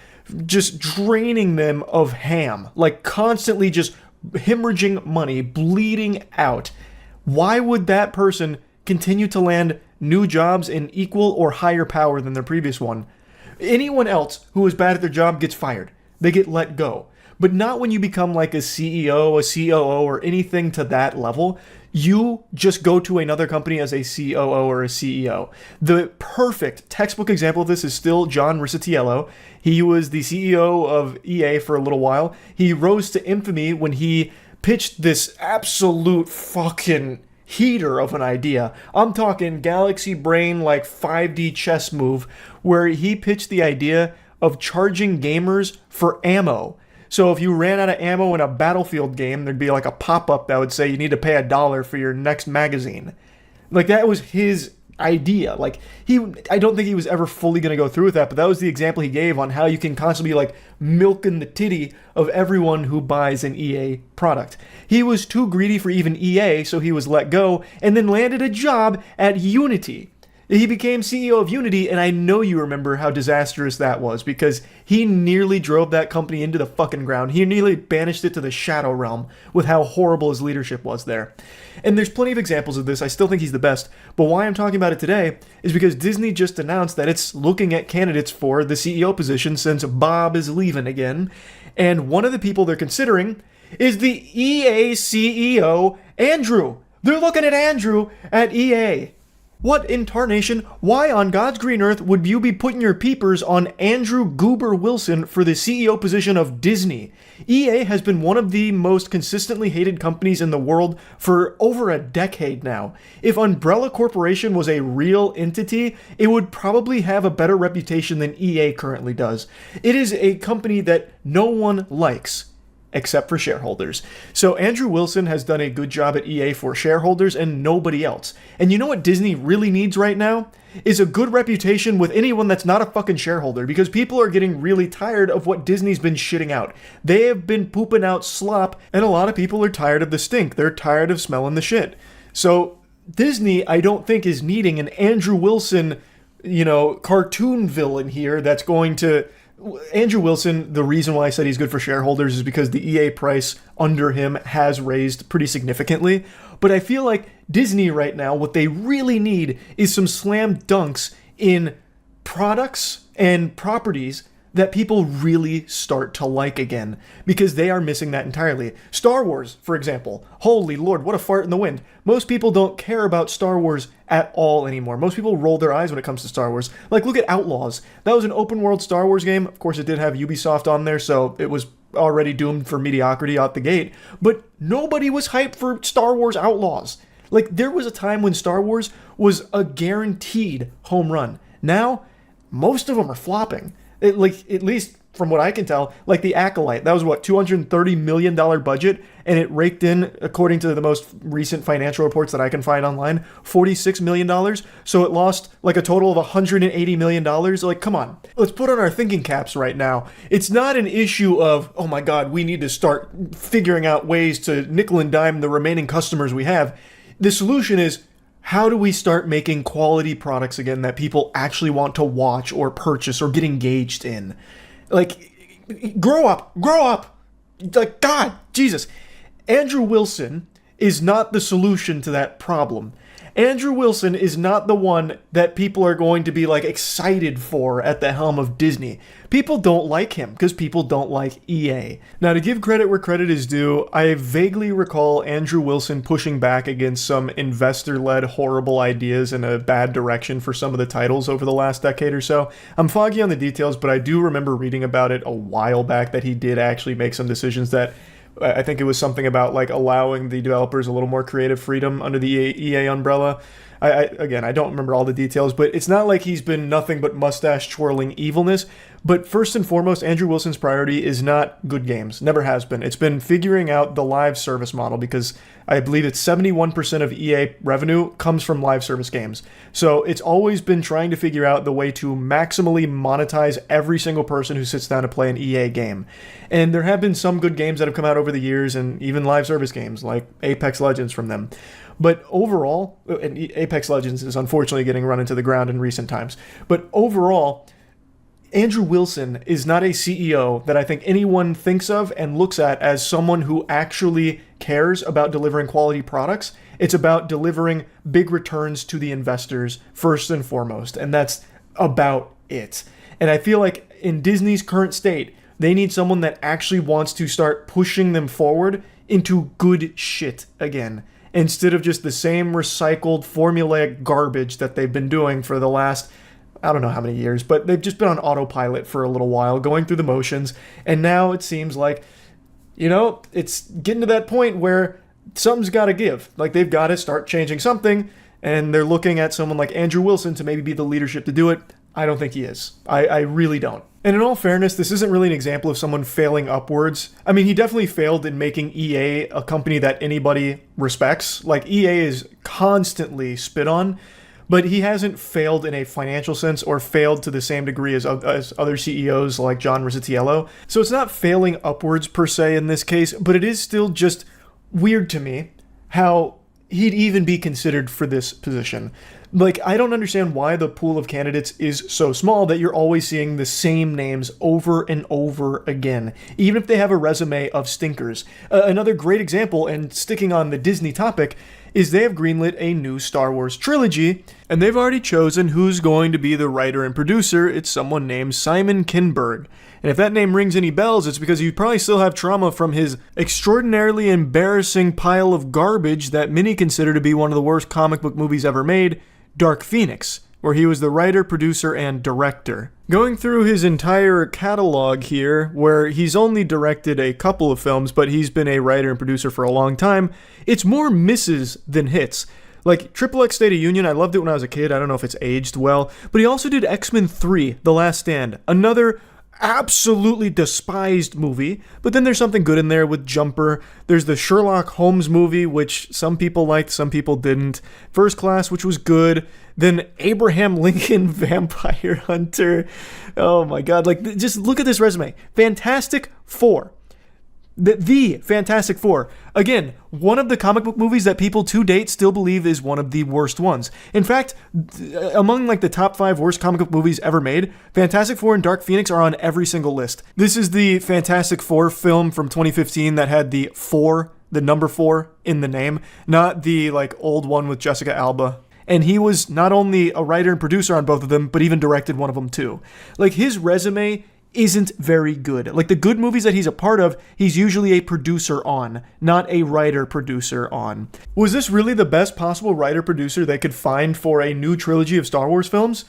just draining them of ham, like constantly just hemorrhaging money, bleeding out, why would that person continue to land new jobs in equal or higher power than their previous one? Anyone else who is bad at their job gets fired. They get let go. But not when you become like a CEO, a COO, or anything to that level. You just go to another company as a COO or a CEO. The perfect textbook example of this is still John Riccitiello. He was the CEO of EA for a little while. He rose to infamy when he pitched this absolute fucking heater of an idea. I'm talking galaxy brain, like 5D chess move, where he pitched the idea of charging gamers for ammo. So if you ran out of ammo in a Battlefield game, there'd be like a pop-up that would say you need to pay $1 for your next magazine. Like, that was his idea. Like, I don't think he was ever fully going to go through with that, but that was the example he gave on how you can constantly be like milking the titty of everyone who buys an EA product. He was too greedy for even EA, so he was let go and then landed a job at Unity. He became CEO of Unity, and I know you remember how disastrous that was, because he nearly drove that company into the fucking ground. He nearly banished it to the Shadow Realm with how horrible his leadership was there. And there's plenty of examples of this. I still think he's the best. But why I'm talking about it today is because Disney just announced that it's looking at candidates for the CEO position since Bob is leaving again. And one of the people they're considering is the EA CEO, Andrew. They're looking at Andrew at EA. What in tarnation? Why on God's green earth would you be putting your peepers on Andrew Goober Wilson for the CEO position of Disney? EA has been one of the most consistently hated companies in the world for over a decade now. If Umbrella Corporation was a real entity, it would probably have a better reputation than EA currently does. It is a company that no one likes, except for shareholders. So Andrew Wilson has done a good job at EA for shareholders and nobody else. And you know what Disney really needs right now? Is a good reputation with anyone that's not a fucking shareholder, because people are getting really tired of what Disney's been shitting out. They have been pooping out slop, and a lot of people are tired of the stink. They're tired of smelling the shit. So Disney, I don't think, is needing an Andrew Wilson, cartoon villain here that's going to... Andrew Wilson, the reason why I said he's good for shareholders is because the EA price under him has raised pretty significantly. But I feel like Disney right now, what they really need is some slam dunks in products and properties that people really start to like again, because they are missing that entirely. Star Wars, for example. Holy Lord, what a fart in the wind. Most people don't care about Star Wars at all anymore. Most people roll their eyes when it comes to Star Wars. Like, look at Outlaws. That was an open world Star Wars game. Of course, it did have Ubisoft on there, so it was already doomed for mediocrity out the gate. But nobody was hyped for Star Wars Outlaws. Like, there was a time when Star Wars was a guaranteed home run. Now, most of them are flopping. At least from what I can tell, like the Acolyte, that was what, $230 million budget, and it raked in, according to the most recent financial reports that I can find online, $46 million. So it lost like a total of $180 million. Like, come on, let's put on our thinking caps right now. It's not an issue of, oh my God, we need to start figuring out ways to nickel and dime the remaining customers we have. The solution is, how do we start making quality products again that people actually want to watch or purchase or get engaged in? Like, grow up. Like, God, Jesus. Andrew Wilson is not the solution to that problem. Andrew Wilson is not the one that people are going to be like excited for at the helm of Disney. People don't like him because people don't like EA. Now, to give credit where credit is due, I vaguely recall Andrew Wilson pushing back against some investor-led horrible ideas in a bad direction for some of the titles over the last decade or so. I'm foggy on the details, but I do remember reading about it a while back that he did actually make some decisions that I think it was something about like allowing the developers a little more creative freedom under the EA umbrella. I don't remember all the details, but it's not like he's been nothing but mustache twirling evilness. But first and foremost, Andrew Wilson's priority is not good games. Never has been. It's been figuring out the live service model, because I believe it's 71% of EA revenue comes from live service games. So it's always been trying to figure out the way to maximally monetize every single person who sits down to play an EA game. And there have been some good games that have come out over the years, and even live service games like Apex Legends from them. But overall, and Apex Legends is unfortunately getting run into the ground in recent times, but overall, Andrew Wilson is not a CEO that I think anyone thinks of and looks at as someone who actually cares about delivering quality products. It's about delivering big returns to the investors first and foremost, and that's about it. And I feel like in Disney's current state, they need someone that actually wants to start pushing them forward into good shit again, instead of just the same recycled formulaic garbage that they've been doing for the last, I don't know how many years, but they've just been on autopilot for a little while, going through the motions, and now it seems like, it's getting to that point where something's got to give. Like, they've got to start changing something, and they're looking at someone like Andrew Wilson to maybe be the leadership to do it. I don't think he is. I really don't. And in all fairness, this isn't really an example of someone failing upwards. I mean, he definitely failed in making EA a company that anybody respects. Like, EA is constantly spit on, but he hasn't failed in a financial sense or failed to the same degree as other CEOs like John Riccitiello. So it's not failing upwards per se in this case, but it is still just weird to me how he'd even be considered for this position. Like, I don't understand why the pool of candidates is so small that you're always seeing the same names over and over again, even if they have a resume of stinkers. Another great example, and sticking on the Disney topic, is they have greenlit a new Star Wars trilogy, and they've already chosen who's going to be the writer and producer. It's someone named Simon Kinberg. And if that name rings any bells, it's because you probably still have trauma from his extraordinarily embarrassing pile of garbage that many consider to be one of the worst comic book movies ever made, Dark Phoenix, where he was the writer, producer, and director. Going through his entire catalog here, where he's only directed a couple of films, but he's been a writer and producer for a long time, it's more misses than hits. Like, XXX State of Union, I loved it when I was a kid. I don't know if it's aged well. But he also did X-Men 3, The Last Stand, another absolutely despised movie, but then there's something good in there with Jumper. There's the Sherlock Holmes movie, which some people liked, some people didn't. First Class, which was good. Then Abraham Lincoln Vampire Hunter. Oh my god, like, just look at this resume. Fantastic Four. The Fantastic Four. Again, one of the comic book movies that people to date still believe is one of the worst ones. In fact, among like the top 5 worst comic book movies ever made, Fantastic Four and Dark Phoenix are on every single list. This is the Fantastic Four film from 2015 that had the number 4 in the name, not the like old one with Jessica Alba. And he was not only a writer and producer on both of them, but even directed one of them too. Like, his resume isn't very good. Like, the good movies that he's a part of, he's usually a producer on, not a writer-producer on. Was this really the best possible writer-producer they could find for a new trilogy of Star Wars films?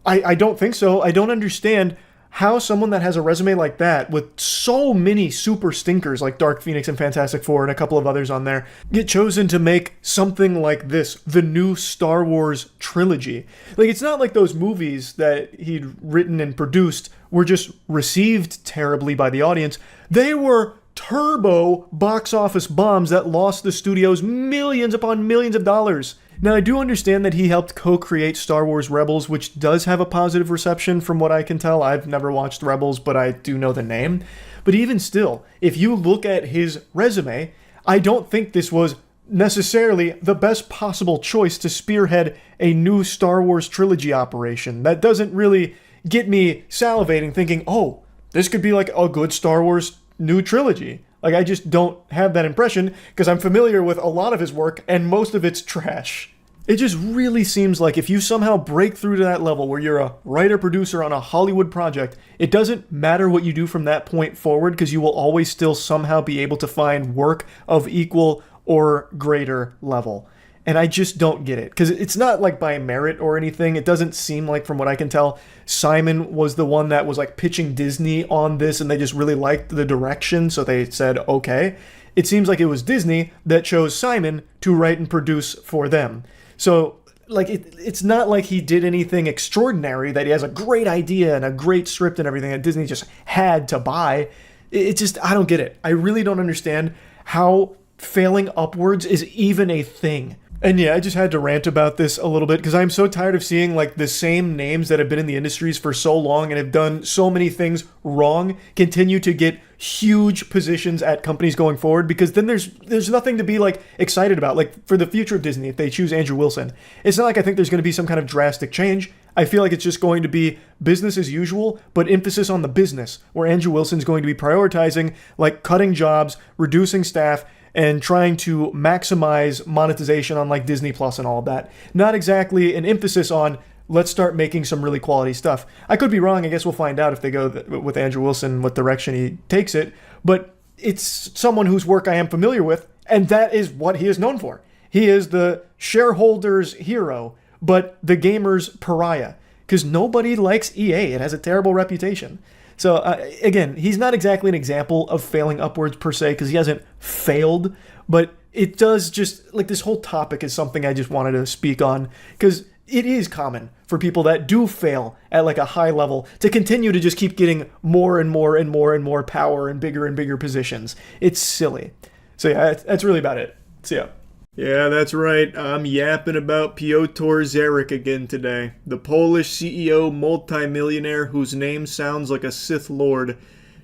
I don't think so. I don't understand how someone that has a resume like that, with so many super stinkers like Dark Phoenix and Fantastic Four and a couple of others on there, get chosen to make something like this, the new Star Wars trilogy. Like, it's not like those movies that he'd written and produced were just received terribly by the audience. They were turbo box office bombs that lost the studios millions upon millions of dollars. Now, I do understand that he helped co-create Star Wars Rebels, which does have a positive reception from what I can tell. I've never watched Rebels, but I do know the name. But even still, if you look at his resume, I don't think this was necessarily the best possible choice to spearhead a new Star Wars trilogy operation. That doesn't really get me salivating thinking, oh, this could be like a good Star Wars new trilogy. Like, I just don't have that impression because I'm familiar with a lot of his work and most of it's trash. It just really seems like if you somehow break through to that level where you're a writer-producer on a Hollywood project, it doesn't matter what you do from that point forward because you will always still somehow be able to find work of equal or greater level. And I just don't get it. Because it's not like by merit or anything. It doesn't seem like, from what I can tell, Simon was the one that was like pitching Disney on this and they just really liked the direction, so they said, okay. It seems like it was Disney that chose Simon to write and produce for them. So, like, it's not like he did anything extraordinary, that he has a great idea and a great script and everything that Disney just had to buy. It just, I don't get it. I really don't understand how failing upwards is even a thing. And yeah, I just had to rant about this a little bit because I'm so tired of seeing like the same names that have been in the industries for so long and have done so many things wrong continue to get huge positions at companies going forward, because then there's nothing to be like excited about. Like, for the future of Disney, if they choose Andrew Wilson, it's not like I think there's going to be some kind of drastic change. I feel like it's just going to be business as usual, but emphasis on the business, where Andrew Wilson's going to be prioritizing like cutting jobs, reducing staff, and trying to maximize monetization on like Disney Plus and all of that. Not exactly an emphasis on let's start making some really quality stuff. I could be wrong. I guess we'll find out if they go with Andrew Wilson, what direction he takes it. But it's someone whose work I am familiar with, and that is what he is known for. He is the shareholders' hero, but the gamer's pariah, because nobody likes EA. It has a terrible reputation. So again, he's not exactly an example of failing upwards per se, because he hasn't failed, but it does just, like, this whole topic is something I just wanted to speak on, because it is common for people that do fail at like a high level to continue to just keep getting more and more and more and more power and bigger positions. It's silly. So yeah, that's really about it. See ya. Yeah, that's right. I'm yapping about Piotr Zarek again today. The Polish CEO multimillionaire whose name sounds like a Sith Lord.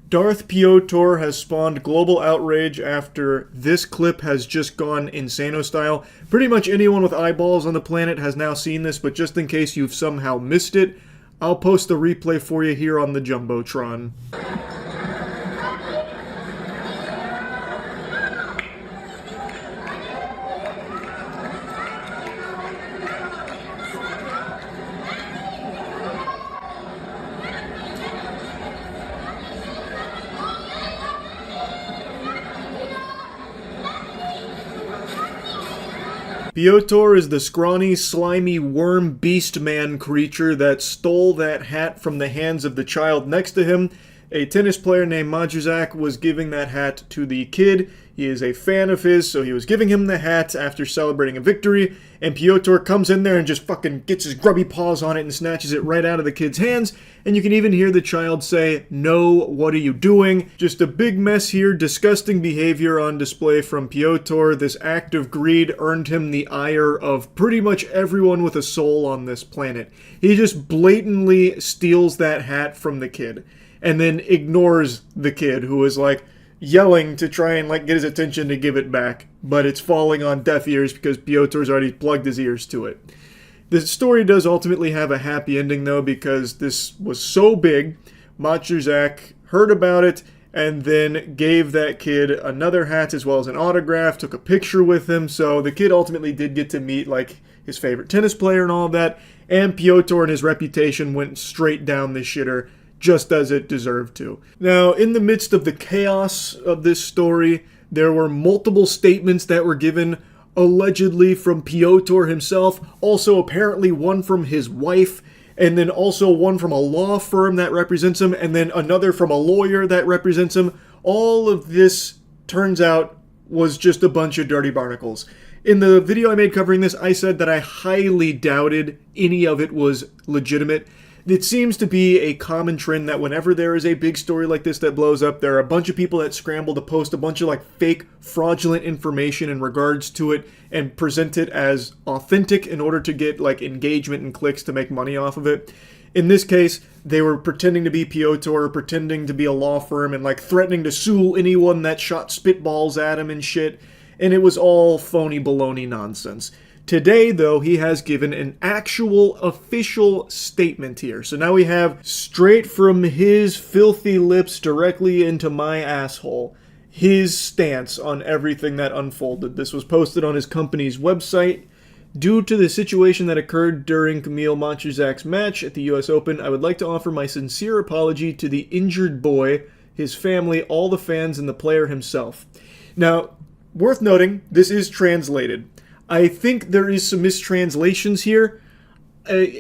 Darth Piotr has spawned global outrage after this clip has just gone insano style. Pretty much anyone with eyeballs on the planet has now seen this, but just in case you've somehow missed it, I'll post the replay for you here on the Jumbotron. Piotr is the scrawny, slimy, worm beast man creature that stole that hat from the hands of the child next to him. A tennis player named Majuzak was giving that hat to the kid. He is a fan of his, so he was giving him the hat after celebrating a victory, and Piotr comes in there and just fucking gets his grubby paws on it and snatches it right out of the kid's hands, and you can even hear the child say, "No, what are you doing?" Just a big mess here, disgusting behavior on display from Piotr. This act of greed earned him the ire of pretty much everyone with a soul on this planet. He just blatantly steals that hat from the kid, and then ignores the kid who is like, yelling to try and like get his attention to give it back, but it's falling on deaf ears because Piotr's already plugged his ears to it. The story does ultimately have a happy ending though, because this was so big, Majuzak heard about it and then gave that kid another hat as well as an autograph, took a picture with him, so the kid ultimately did get to meet like his favorite tennis player and all of that, and Piotr and his reputation went straight down the shitter, just as it deserved to. Now, in the midst of the chaos of this story, there were multiple statements that were given, allegedly from Piotr himself, also apparently one from his wife, and then also one from a law firm that represents him, and then another from a lawyer that represents him. All of this, turns out, was just a bunch of dirty barnacles. In the video I made covering this, I said that I highly doubted any of it was legitimate. It seems to be a common trend that whenever there is a big story like this that blows up, there are a bunch of people that scramble to post a bunch of like fake, fraudulent information in regards to it and present it as authentic in order to get like engagement and clicks to make money off of it. In this case, they were pretending to be Piotr, pretending to be a law firm, and like threatening to sue anyone that shot spitballs at him and shit, and it was all phony baloney nonsense. Today, though, he has given an actual official statement here. So now we have, straight from his filthy lips directly into my asshole, his stance on everything that unfolded. This was posted on his company's website. Due to the situation that occurred during Kamil Majuzak's match at the US Open, I would like to offer my sincere apology to the injured boy, his family, all the fans, and the player himself. Now, worth noting, this is translated. I think there is some mistranslations here.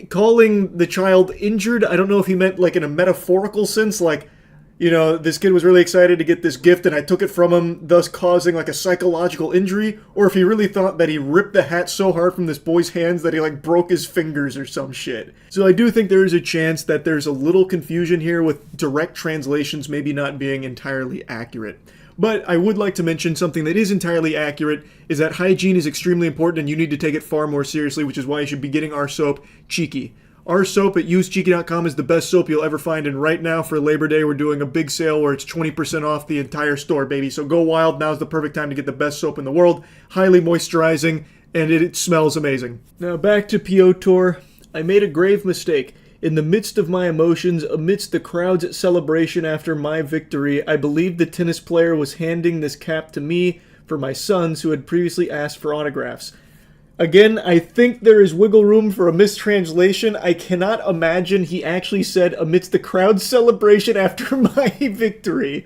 Calling the child injured, I don't know if he meant like in a metaphorical sense, like, you know, this kid was really excited to get this gift and I took it from him, thus causing like a psychological injury, or if he really thought that he ripped the hat so hard from this boy's hands that he like broke his fingers or some shit. So I do think there is a chance that there's a little confusion here with direct translations maybe not being entirely accurate. But I would like to mention something that is entirely accurate, is that hygiene is extremely important and you need to take it far more seriously, which is why you should be getting our soap, Cheeky. Our soap at usecheeky.com is the best soap you'll ever find, and right now for Labor Day we're doing a big sale where it's 20% off the entire store, baby. So go wild, now's the perfect time to get the best soap in the world, highly moisturizing, and it smells amazing. Now back to Piotr. I made a grave mistake. In the midst of my emotions, amidst the crowd's celebration after my victory, I believed the tennis player was handing this cap to me for my sons who had previously asked for autographs. Again, I think there is wiggle room for a mistranslation. I cannot imagine he actually said amidst the crowd's celebration after my victory.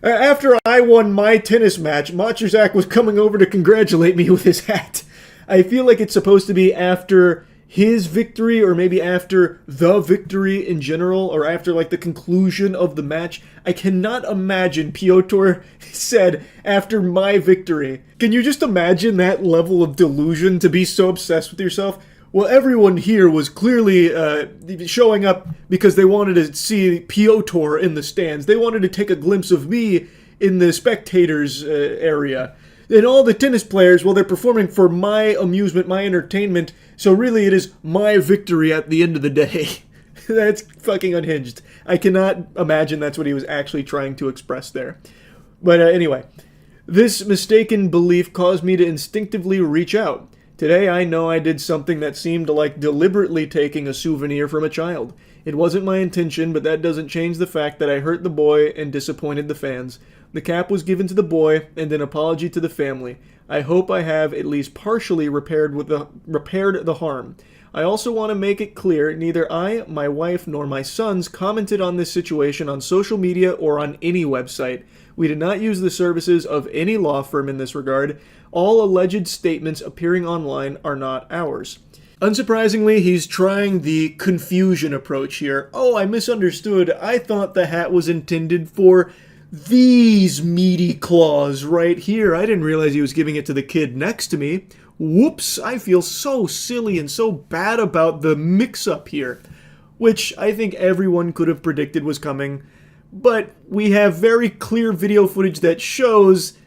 After I won my tennis match, Matuszak was coming over to congratulate me with his hat. I feel like it's supposed to be after his victory, or maybe after the victory in general, or after like the conclusion of the match. I cannot imagine Piotr said after my victory. Can you just imagine that level of delusion, to be so obsessed with yourself? Well, everyone here was clearly showing up because they wanted to see Piotr in the stands. They wanted to take a glimpse of me in the spectators area. And all the tennis players, well, they're performing for my amusement, my entertainment, so really it is my victory at the end of the day. That's fucking unhinged. I cannot imagine that's what he was actually trying to express there. But anyway, this mistaken belief caused me to instinctively reach out. Today I know I did something that seemed like deliberately taking a souvenir from a child. It wasn't my intention, but that doesn't change the fact that I hurt the boy and disappointed the fans. The cap was given to the boy, and an apology to the family. I hope I have at least partially repaired the harm. I also want to make it clear, neither I, my wife, nor my sons commented on this situation on social media or on any website. We did not use the services of any law firm in this regard. All alleged statements appearing online are not ours. Unsurprisingly, he's trying the confusion approach here. Oh, I misunderstood. I thought the hat was intended for these meaty claws right here. I didn't realize he was giving it to the kid next to me. Whoops, I feel so silly and so bad about the mix-up here, which I think everyone could have predicted was coming. But we have very clear video footage that shows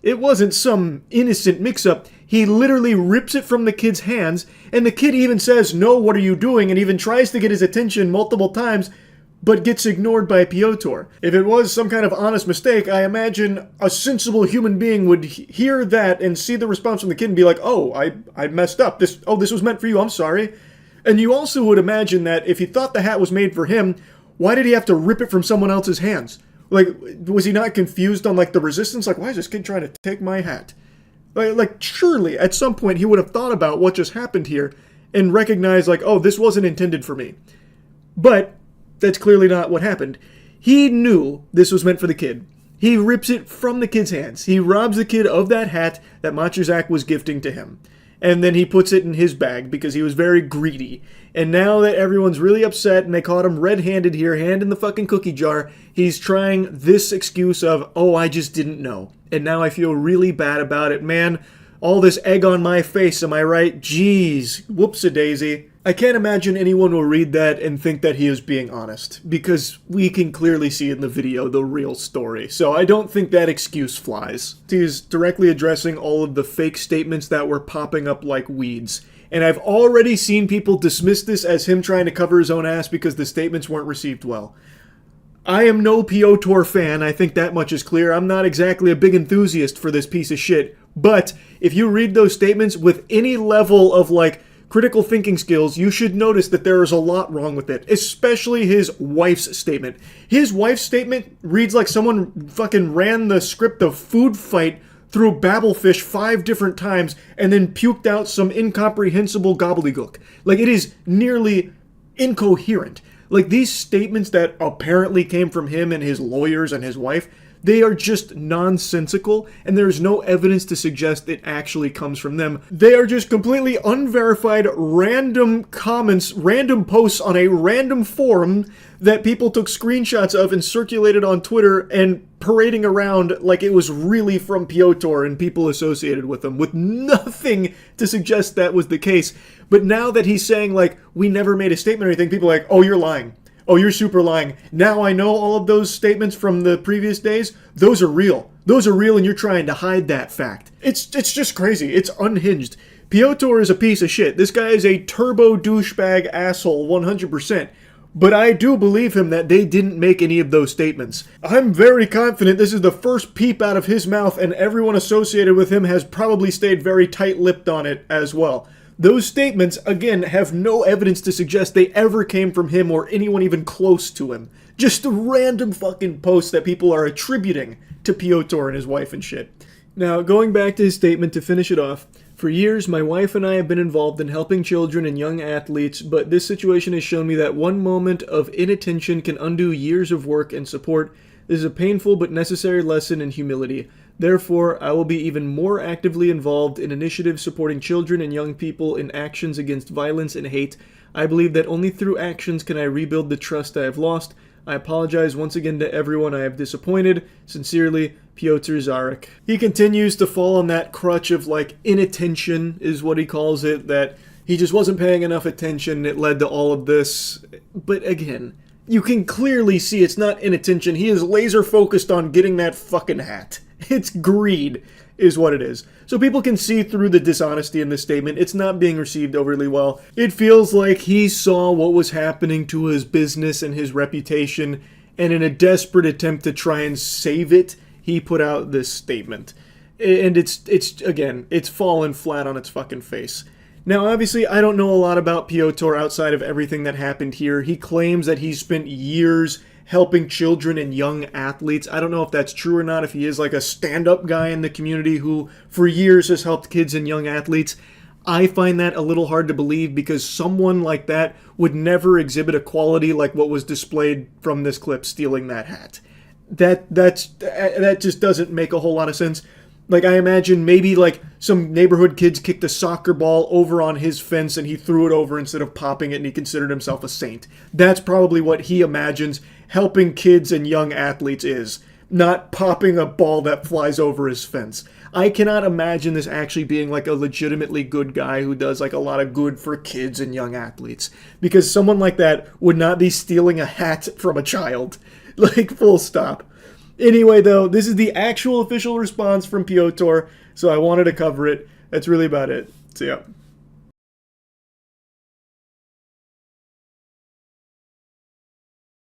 it wasn't some innocent mix-up. He literally rips it from the kid's hands, and the kid even says, "No, what are you doing?" and even tries to get his attention multiple times, but gets ignored by Piotr. If it was some kind of honest mistake, I imagine a sensible human being would hear that and see the response from the kid and be like, "Oh, I messed up. This was meant for you. I'm sorry." And you also would imagine that if he thought the hat was made for him, why did he have to rip it from someone else's hands? Like, was he not confused on like the resistance? Like, why is this kid trying to take my hat? Like surely at some point he would have thought about what just happened here and recognized like, oh, this wasn't intended for me. But that's clearly not what happened. He knew this was meant for the kid. He rips it from the kid's hands. He robs the kid of that hat that Matuszak was gifting to him. And then he puts it in his bag because he was very greedy. And now that everyone's really upset and they caught him red-handed here, hand in the fucking cookie jar, he's trying this excuse of, oh, I just didn't know. And now I feel really bad about it. Man, all this egg on my face, am I right? Jeez, whoops-a-daisy. I can't imagine anyone will read that and think that he is being honest, because we can clearly see in the video the real story. So I don't think that excuse flies. He's directly addressing all of the fake statements that were popping up like weeds. And I've already seen people dismiss this as him trying to cover his own ass because the statements weren't received well. I am no Piotr fan, I think that much is clear. I'm not exactly a big enthusiast for this piece of shit. But if you read those statements with any level of like critical thinking skills, you should notice that there is a lot wrong with it, especially his wife's statement. His wife's statement reads like someone fucking ran the script of Food Fight through Babelfish 5 different times and then puked out some incomprehensible gobbledygook. Like, it is nearly incoherent. Like, these statements that apparently came from him and his lawyers and his wife, they are just nonsensical, and there's no evidence to suggest it actually comes from them. They are just completely unverified, random comments, random posts on a random forum that people took screenshots of and circulated on Twitter and parading around like it was really from Piotr and people associated with him, with nothing to suggest that was the case. But now that he's saying, like, we never made a statement or anything, people are like, oh, you're lying. Oh, you're super lying. Now I know all of those statements from the previous days. Those are real. Those are real, and you're trying to hide that fact. It's just crazy. It's unhinged. Piotr is a piece of shit. This guy is a turbo douchebag asshole 100%. But I do believe him that they didn't make any of those statements. I'm very confident this is the first peep out of his mouth, and everyone associated with him has probably stayed very tight-lipped on it as well. Those statements, again, have no evidence to suggest they ever came from him or anyone even close to him. Just a random fucking post that people are attributing to Piotr and his wife and shit. Now, going back to his statement to finish it off, for years, my wife and I have been involved in helping children and young athletes, but this situation has shown me that one moment of inattention can undo years of work and support. This is a painful but necessary lesson in humility. Therefore, I will be even more actively involved in initiatives supporting children and young people in actions against violence and hate. I believe that only through actions can I rebuild the trust I have lost. I apologize once again to everyone I have disappointed. Sincerely, Piotr Zarek. He continues to fall on that crutch of, like, inattention is what he calls it, that he just wasn't paying enough attention. It led to all of this. But again, you can clearly see it's not inattention. He is laser focused on getting that fucking hat. It's greed is what it is. So people can see through the dishonesty in this statement. It's not being received overly well. It feels like he saw what was happening to his business and his reputation, and in a desperate attempt to try and save it, he put out this statement. And it's fallen flat on its fucking face. Now, obviously, I don't know a lot about Piotr outside of everything that happened here. He claims that he's spent years helping children and young athletes. I don't know if that's true or not, if he is like a stand-up guy in the community who for years has helped kids and young athletes. I find that a little hard to believe because someone like that would never exhibit a quality like what was displayed from this clip stealing that hat. That just doesn't make a whole lot of sense. Like, I imagine maybe, like, some neighborhood kids kicked a soccer ball over on his fence and he threw it over instead of popping it and he considered himself a saint. That's probably what he imagines helping kids and young athletes is, not popping a ball that flies over his fence. I cannot imagine this actually being, like, a legitimately good guy who does, like, a lot of good for kids and young athletes. Because someone like that would not be stealing a hat from a child. Like, full stop. Anyway, though, this is the actual official response from Piotr, so I wanted to cover it. That's really about it. So, yeah.